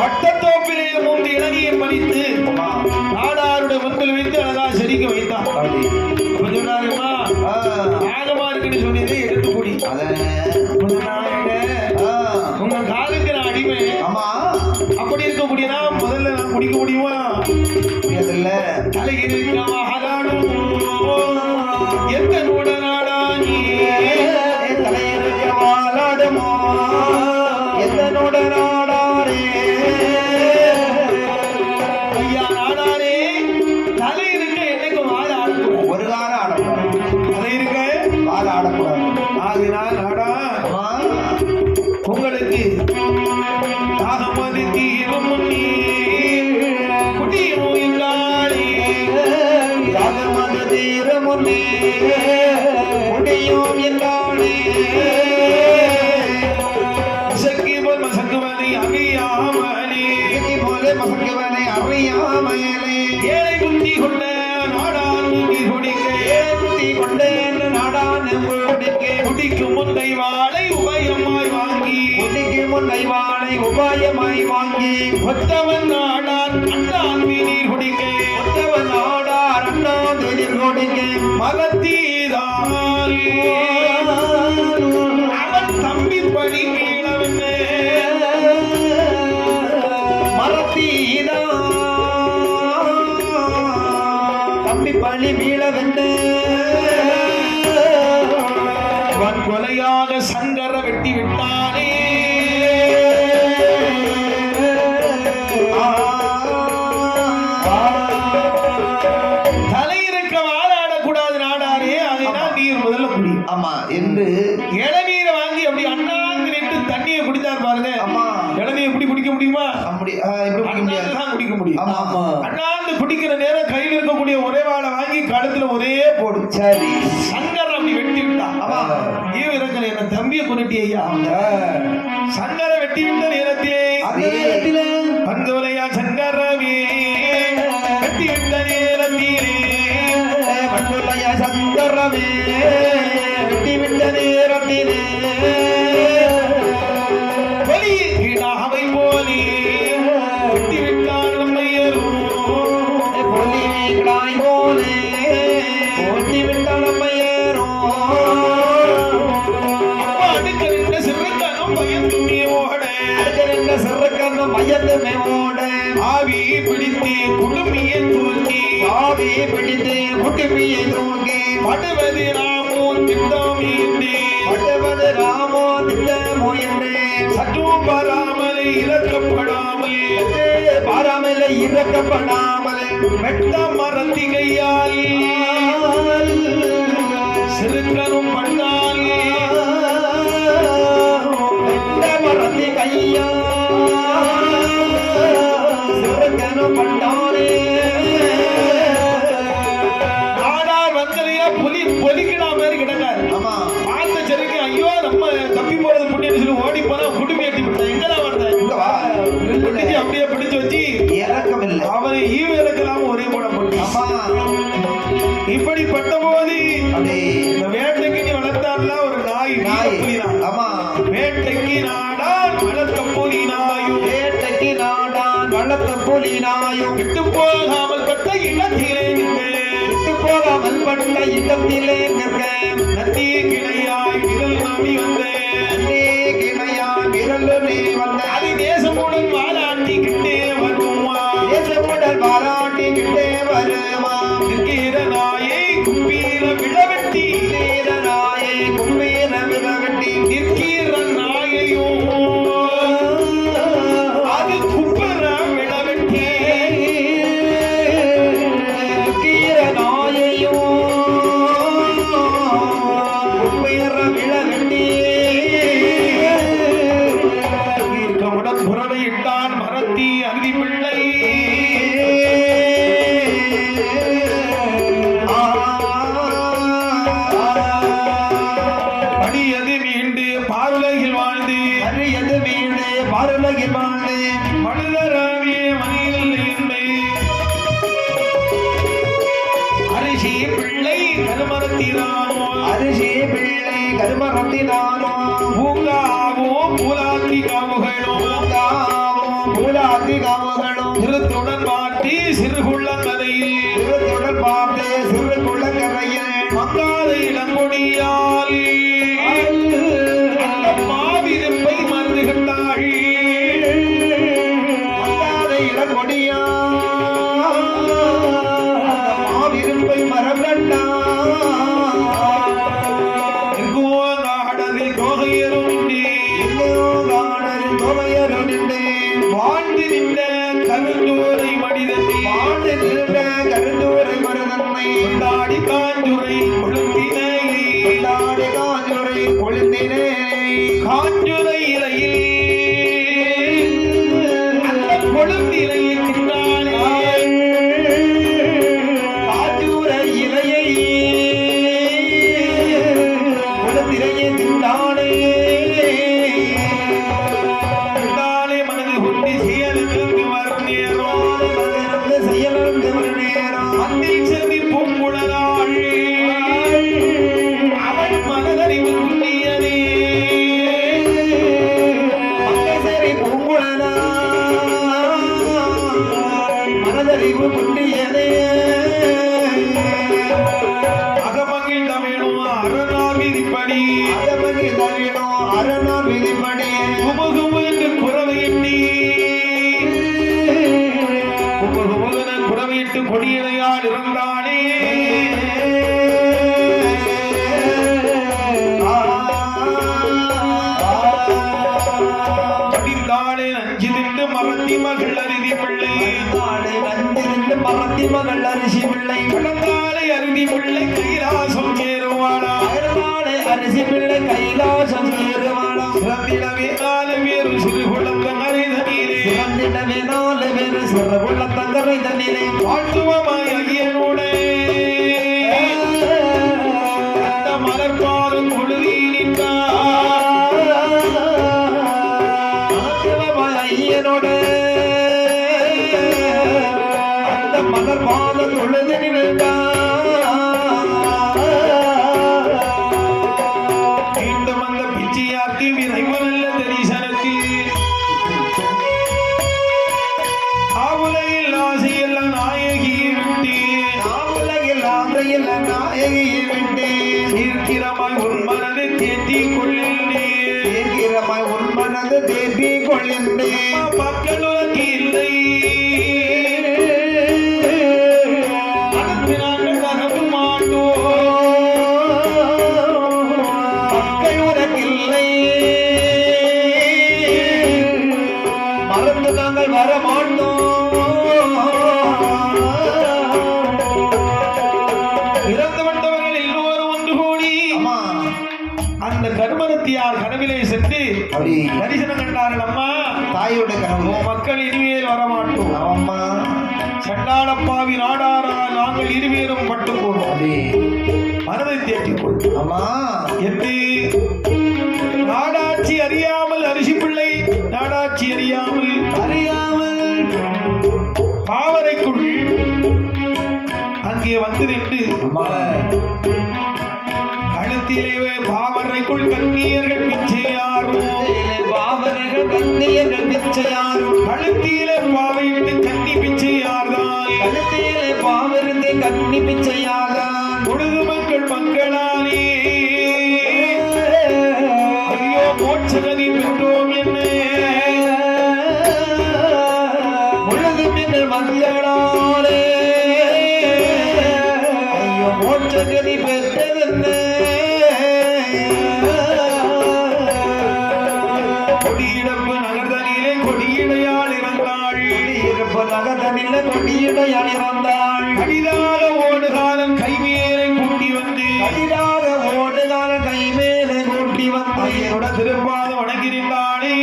வட்டத்தோப்பிலே 3 இளநியை பறித்து நாடாருடைய முன்பில் வைத்து அழகா செடிக்க வைத்தான். சொன்னதே எடுத்து குடி.
அதானே.
உங்க நாயனே,
ஆ,
உங்க காலுக்கு நான் அடிமை.
ஆமா
அப்படி இருக்கக்கூடியனா முதல்ல நான் குடிக்க முடியுமா?
முடியாதுல்ல.
தலையிருக்க மகாராடும் எந்த நூடனாடா நீ
தலையிருக்க வாழாடுமோ எத்தனோட நாடாரே.
ஐயா நாடாரே, தலை இருக்க என்னைக்கு வாழ ஆடக்கூடாது.
ஒரு காலம் ஆடக்கூடாது,
தலை இருக்க
வாழ ஆடக்கூடாது.
ஆகினால் நாடா
ஆமா,
உங்களுக்கு தாகமதி தீரும் முன்னே குடியும் இல்லாளே
ராகமது தீர முன்னே முடியும் என்றானே.
சக்கிபல் மசக்குவதை அறியாமலே
இனி போல மசக்குவனை அறியாமலே
ஏழை புத்தி கொண்ட நாடான் நீ குடிக்க
ஏற்றி கொண்டேன் நாடான முடிக்க.
குடிக்கும் முந்தை வாழை உபயமாய் வாங்கி
முடிக்கு முன்னை வாழை உபாயமாய் வாங்கி
ஒத்தவன் நாடான் அண்ணான் நீர் குடிக்க
ஒத்தவன் நாடார் அண்ணாந்து கொடுக்க.
மகத்தீதான் அவன் தம்பி படி கீழவனே
மரத்தீதா தம்பி பழி வீழவென்று
அவன் கொலையாக சங்கர வெட்டி விட்டானே தலை இருக்க வாழாடக்கூடாது நாடாரே. அதனால் நீர் முதல்ல குடி.
ஆமா என்று
இளநீரை வாங்கி அப்படி அண்ணாந்து நின்று தண்ணியை குடித்தார் பாருங்க.
ஆமா
இளநீர் எப்படி குடிக்க முடியுமா?
அப்படி இப்படி குடிக்க முடியாது.
அண்ணாந்து தான் குடிக்க முடியும்.
ஆமா ஆமா
அண்ணாந்து குடிக்கிற நேரம் கையில் இருக்கக்கூடிய ஒரே வாழை வாங்கி கழுத்துல ஒரே போடு.
சரி.
சங்கர் அப்படி வெட்டி விட்டான்.
ஆமா.
ஈவிரக்கல் என்ன தம்பியை கொண்டுட்டி ஐயா. சங்கரை வெட்டி விட்ட நேரத்திலே
அதே இடத்திலே
பந்தோலையா சங்கரவே வெட்டி விட்ட நேரத்திலே
மண்ணுலைய சங்கரமே வெட்டி விட்ட நேரத்திலே
வெளியில் கீழாவை போலே வெட்டி விட்டான் நம்மையரும்
பொலிவிடாய் போலே ஓட்டி விட்ட நம்மையேறோ.
அடுக்க நின்ற சிறுக்கனும் பயந்துமே ஓட
அடுத்த சிறுக்கண்ணும் பயந்துமே ஓட.
ஆவி பிடித்து குடுமியை தூக்கி
ஆவி பிடித்து குட்டுமியை தூக்கி
படுவது ராமோ திட்டமீண்டே
பட்டவது ராமோ திட்டமோ என்றே
சற்றும் வராமலே இறக்கப்படாமல்
பாராமலே இறக்கப்படாமலே
வெட்ட மரத்திகையால் சிறுக்கனும் பண்ணால்
மரத்தி கையா சிறுக்கனும் பண்டானே.
நாடார் வந்தலையா புலி பொலிக்கிடா மாதிரி கிடக்காரு.
ஆமா
பார்த்த செருக்கு ஐயோ நம்ம தப்பி போறது புண்ணியம் சொல்லி ஓடி போனா குடும்பி ஏற்றி விட்டேன். எங்கதான் வந்தேன்
இங்க வா.
பிடிச்சு அப்படியே பிடிச்சு வச்சு
இறக்கம் இல்லை.
அவனை ஈவு இறக்கலாம் ஒரே போட போட்டு.
ஆமா
இப்படிப்பட்ட போது
அப்படி
இந்த வேட்டைக்கு நீ வளர்த்தார்ல ஒரு நாய்
நாய்.
புலினான்.
ஆமா
வேட்டைக்கு நாடான் வளர்த்த புலி நாயும்
வேட்டைக்கு நாடான் வளர்த்த புலி நாயும்
விட்டு போகாமல் பட்ட இடத்திலே நின்று
விட்டு போகாமல் பட்ட இடத்திலே நிற்க.
நத்தி கிளையாய் விரல் நம்பி வந்தேன்
கிணையான் விரலுமே வந்த
அது தேசமுடன் வாழாட்டிக்கிட்டே வருமா
தேசமுடல் பாராட்டிக்கிட்டே வருமா.
நிற்கிற நாயை கும்பீர விழவெட்டி
நாயை கும்பீர விரவெட்டி
நிற்கிற நாயையும் அது கும்பர விழவெட்டி
கீர நாயையும் கும்பீர விழவெட்டி
தீர்க்கமுடன் புரளையிட்டான் மரத்தி அருதி பிள்ளை படியது மீண்டு பாருலகில் வாழ்ந்து
அறியது வீடு பாருலகில் வாழ்ந்து
மனிதராவிய மனிதல் என்னை அரிசி பிள்ளை கருமரத்தினானோ
அரிசி பிள்ளை கருமரத்தினானோ
பூங்காவோ பூலாத்தி காவுகளோ
பூலாத்தி காவகளும்
திருத்துடன் பாட்டி சிறுகுள்ள கதையில்
திருத்தொடர் பார்த்து சிறு குளக்கரையில்
மங்காத இளங்கொடியால்
திண்டானே
கொண்டாடி காஞ்சுரை கொழுந்தினை
கொண்டாடி காஞ்சுரை கொழுந்தினே
காஞ்சுரை இலையில் அந்த கொழுந்திலையில் திண்டானே
காஞ்சுரை இலையை கொழுந்திலையை திண்டானே
திண்டானே மனது கொண்டு செயலுக்கு வரும் நேரம்
செயலிருந்து ஒரு நேரம்
அந்தில் செவி பூங்குழலாள் அவள் மனதறிவு குன்றியதே
சரி பூங்குழலா மனதறிவு குண்டியதே
அகமகிழ் தமிழும் அரணார் விதிப்படி
அதமகி தவினோ அரணார் விதிப்படி
குமுகுமு என்று குறவை எண்ணி குமுகுமுகன குறவையிட்டு கொடியிலையால் இருந்தானே படிந்தாளே நஞ்சு திண்டு மறத்தி மகள் அருதி பிள்ளை
நாளை வந்திருந்து மறத்தி மகள் அரிசி பிள்ளை
கடந்தாளை அருதி பிள்ளை கைலாசம் சேருவாளா
நாளை அரிசி பிள்ளை கைலாசம் சேருவாளாம்
சிறந்திடவே நாலு பேரு சிறு குழந்த மறைதனிலே
சிறந்திடவே நாலு பேரு சிறகுள்ள தங்கரை தண்ணிலே
வாழ்த்துவமாய் ஐயனோடே அந்த மலர்பாலும் கொழுதி நின்றார்
ஐயனோட அந்த மலர் பாத தொழுது
மீண்டும் அந்த பிச்சையார்க்கு விரைவல்ல தரிசனத்தில் ஆவுலையில் ஆசையெல்லாம் நாயகியை விட்டு
உலகில் ஆந்தையில் நாயகியை விட்டு
தீர்க்கிறமாய் உன் மனதை தேற்றிக் கொள்ளினே
தீர்க்கிறமாய் உன் மனது தேர்த்தி கொள்ளின்றே
மக்கள் உனக்கு இல்லை அதற்கு நாங்கள் தரவு மாட்டோம்
மக்கள் உனக்கில்லை மறந்து நாங்கள் வர
இறந்து விட்டவர்கள் எல்லோரும் ஒன்று கூடி
அம்மா
அந்த கருமரத்தியார் கனவிலே சென்று
அப்படி
தரிசனம் கண்டார்கள் அம்மா
தாயோட கனவு
உன் மக்கள் இனிமேல் வரமாட்டோம்
அம்மா
சண்டாளப்பாவி நாடாரா நாங்கள் இருவேரும் பட்டு போனோம்
அப்படி
மனதை தேற்றிக் கொள்வோம்
அம்மா
என்று நாடாட்சி அறியாமல் அரிசி பிள்ளை நாடாட்சி அறியாமல்
அறியாமல்
பாவரைக்குள் அங்கே வந்து நின்று
அம்மா
கழுத்திலே பாவரைக்குள் கண்ணியர்கள் பிச்சையாரும்
பாவனைகள் கண்ணியர்கள் பிச்சையாரும்
கழுத்திலே பாவையிட்டு கண்ணி பிச்சையார்தான்
கழுத்திலே பாவிருந்து கண்ணி பிச்சையாதான்
பொழுது மக்கள் மக்களானே ஐயோ மோட்சகதி பெற்றோம் என்ன
உலகு நீங்கள் மக்களாலே ஐயோ மோட்சகதி பெற்றதென்ன
கொடியிடப்பு நகர்தனிலே கொடியிடையால் இறந்தாள்
இருப்பு நகதனில் கொடியிடையால் இறந்தாள்
கடிதாக ஓடுகாலம் கைமேலை கூட்டி வந்து
கடிதாக ஓடுகால கை மேலே கூட்டி வந்து
ஐயனோட திருப்பாதம் வணங்கினானே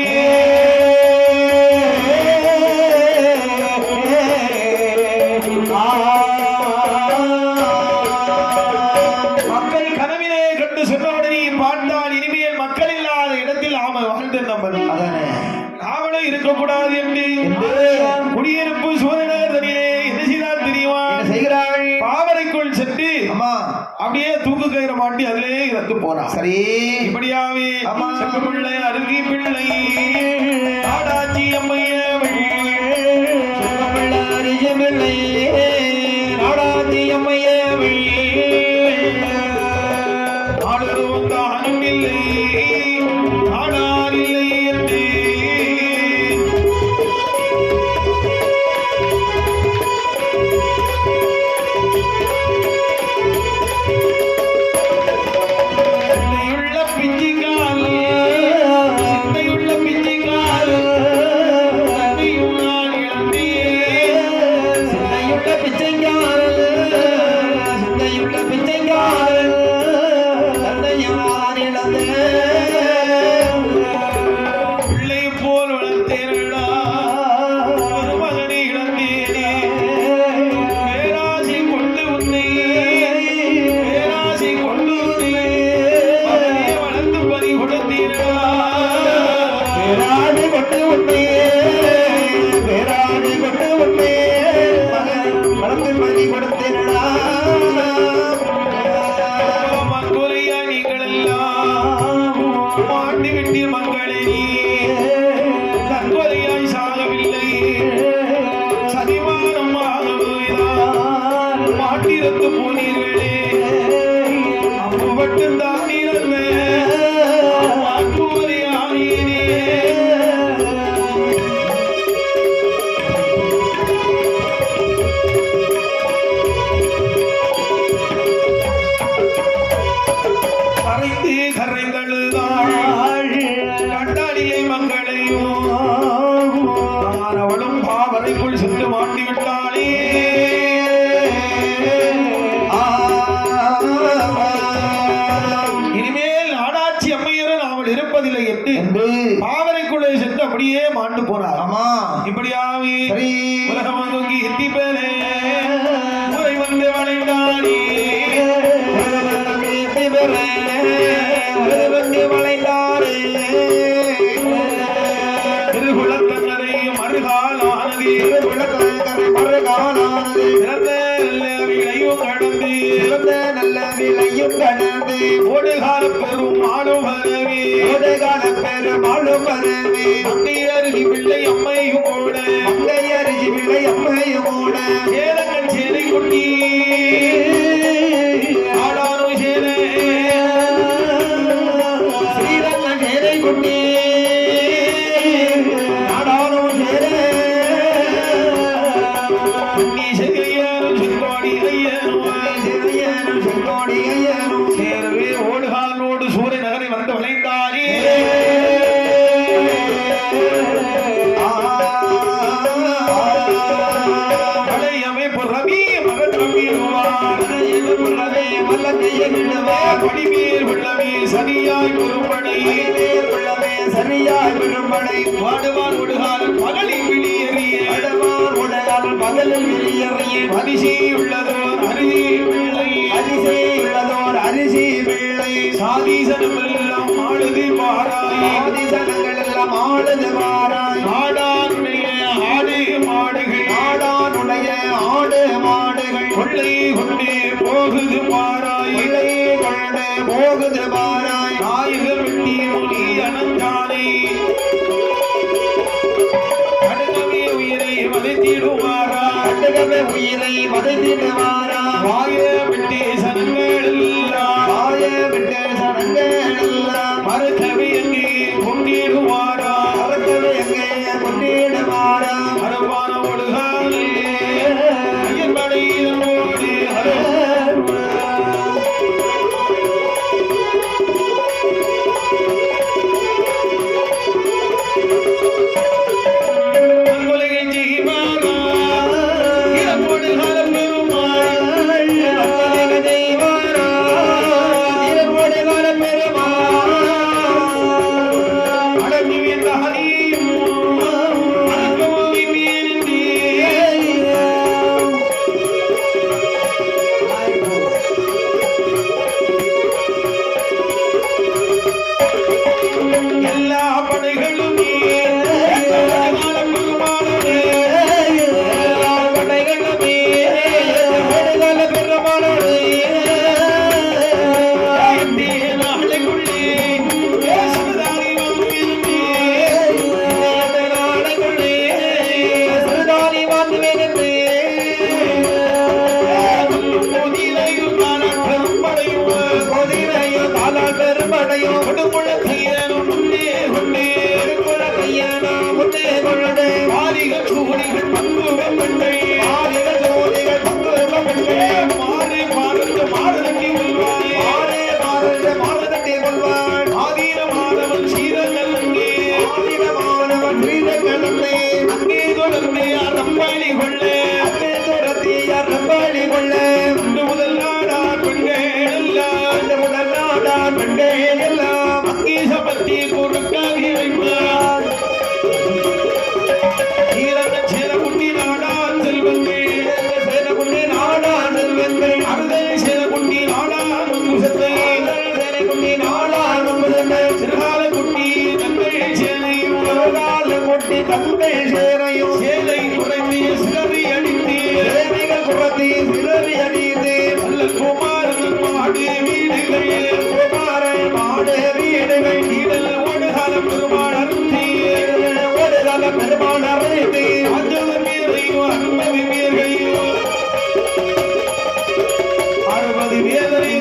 மக்கள் கனவிலே கண்டு சொன்னவுடனே பார்த்தால் இனிமேல் மக்கள் இல்லாத இடத்தில் ஆம வாழ்ந்து நம்ம
அதானே
ஆவணம் இருக்கக்கூடாது என்று குடியிருப்பு சோதனர் தனியிலே என்ன செய்தால் தெரியுமா
என்ன செய்கிறாள்
பாவரைக்குள் சென்று
அம்மா
அப்படியே தூக்கு கயிறு மாட்டி அதிலே இறந்து போனார்
சரி
இப்படியாவே
ஆமா.
செப்பு பிள்ளை அருகி பிள்ளை நாடாச்சி அம்மையவள்
பிள்ளை நாடாதியம்மையவள்
நாடு வந்தாலும் இல்லை நாடார் இல்லை என்று சிந்தையுள்ள பிஞ்சிக்கால் மட்டும்தான் நீரல்ல கூறியாயினே கரைந்து கரைந்தழுதான் கண்டாடியை மங்களையும் அவளும் பாவரைக்குள் சென்று மாட்டி விட்டாளே இனிமேல் நாடாட்சி அம்மையரன் அவள் இருப்பதில்லை என்று பாவரைக்குள்ளே சென்று அப்படியே மாண்டு போனார்.
ஆமா
இப்படியாவே
சரி
உலகம் தூங்கி எத்தி பேரே முறை வந்து வளைந்தானே திருகுளத்தங்கரை மறுகாலானது பிறந்த நல்ல விளையும் கடந்து ஓடுகால பெரும் ஆளும் வரவே அங்கையருகி பிள்ளை அம்மையும் கூட சேலங்கள் சேலை குட்டி ஆடாரும் சேலை ஸ்ரீரங்கன் சேலை குட்டி ஆடாரும் சேலை குட்டி செங்கையாரும் செங்கோடி ஐயனும் சேர்வே ஓடுகாலோடு சூரிய நகரை வந்து வளைந்தாரே சரியாய் பெரும்படை வாடுவார் உடுகால் பகலில் வெளியேறிய அரிசி உள்ளதோர் அரிசி பிள்ளை சாதீசனம் எல்லாம் ஆடுது பாராய் ஆடானுடைய ஆடு மாடுகள் கொள்ளை கொண்டே போகுது பாராய் நாயகர் வெட்டி ஒளி அனந்தானே கடகவே உயிரை வதைத்திடுவாரா வாய விட்டே சனங்கள் எல்லாம் மறுத்தவை எங்கே கொண்டிடுவாரா மரபான ஒழுகாலே ஐயன்படையிலோடு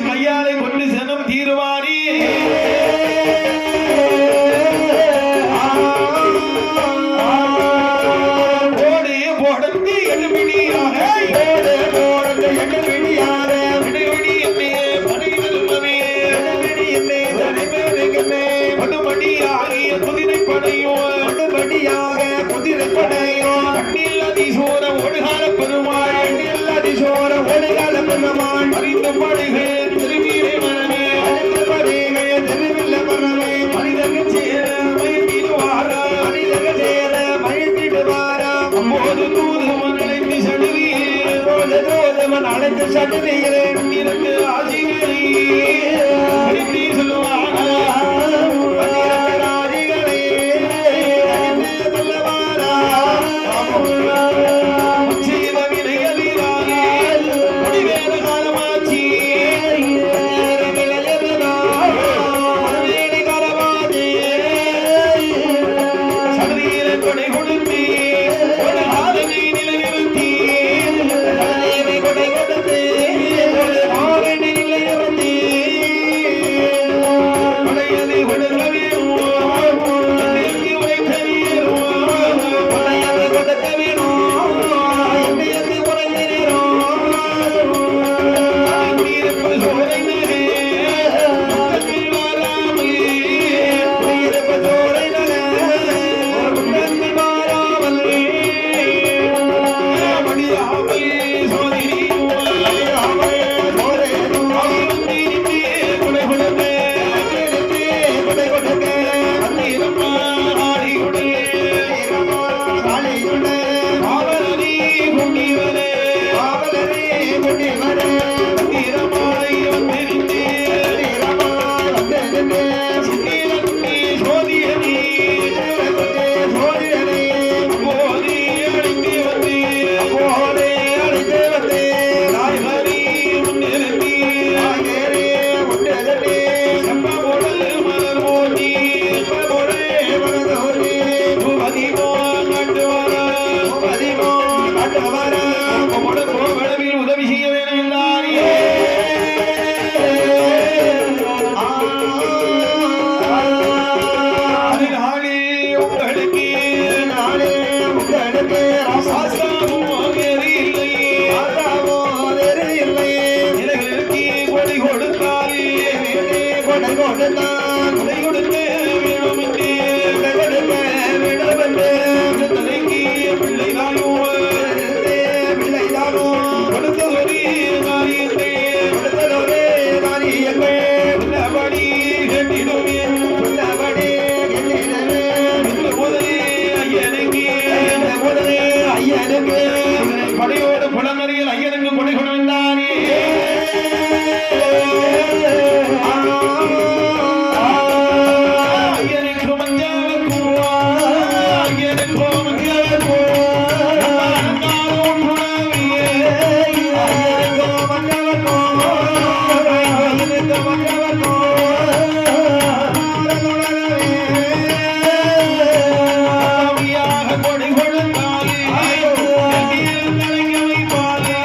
கையாலை கொண்டு சனம் தீர
கொடை கொடுத்தான்
கொடை கொடுத்து வேணுமென்றே
கொடை கொடுக்க வேண்டுமென்று
தலைக்கு பிள்ளைதானோ
பிள்ளைதானோ
கொடுத்ததொரு காரியத்தை
கொடுத்ததொரு காரியங்கள்
உள்ளபடி கேட்டிடுமே
உள்ளபடி என்னிடமே
முதலே ஐயனுக்கு
முதலே ஐயனுக்கு
படையோடு புலனறியில் ஐயனுக்கு கொடை கொடுத்தானே ஐயனுக்கு மஞ்சளுக்கும் ஐயனுக்கு மஞ்சளுக்கும் கொடை கொடுத்தாலே வைப்பாலே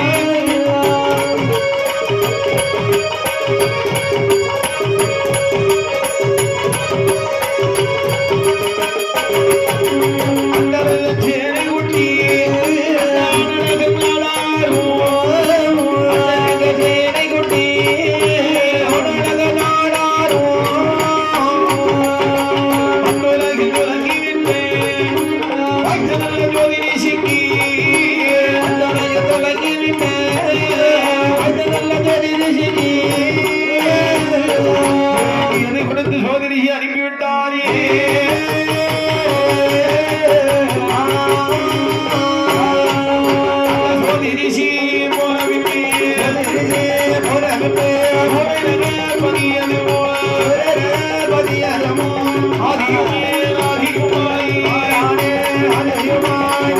சேனை குட்டி
சேனை குட்டி
உலகில் உலகிவிட்டேன் ஜோதி சிக்கி என்னை கொடுத்து சோதரியை அனுப்பிவிட்டாரே சோதரிசி போனவிட்டே பதியது ஆதியுமே ஆதியுமாய்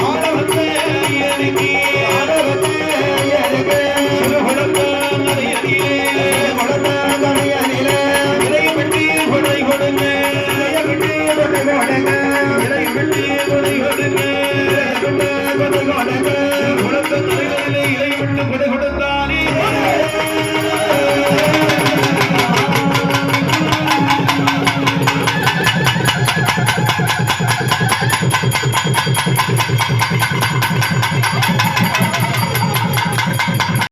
ஆடவத்தை எனக்கு சிவகுடத்த நடையதிலே இறை வெட்டி கொடை கொடுங்க இறை வெட்டி கொடை கொடுங்க குளத்த தலைவரிலே இறை விட்டு கொடை கொடுத்தானே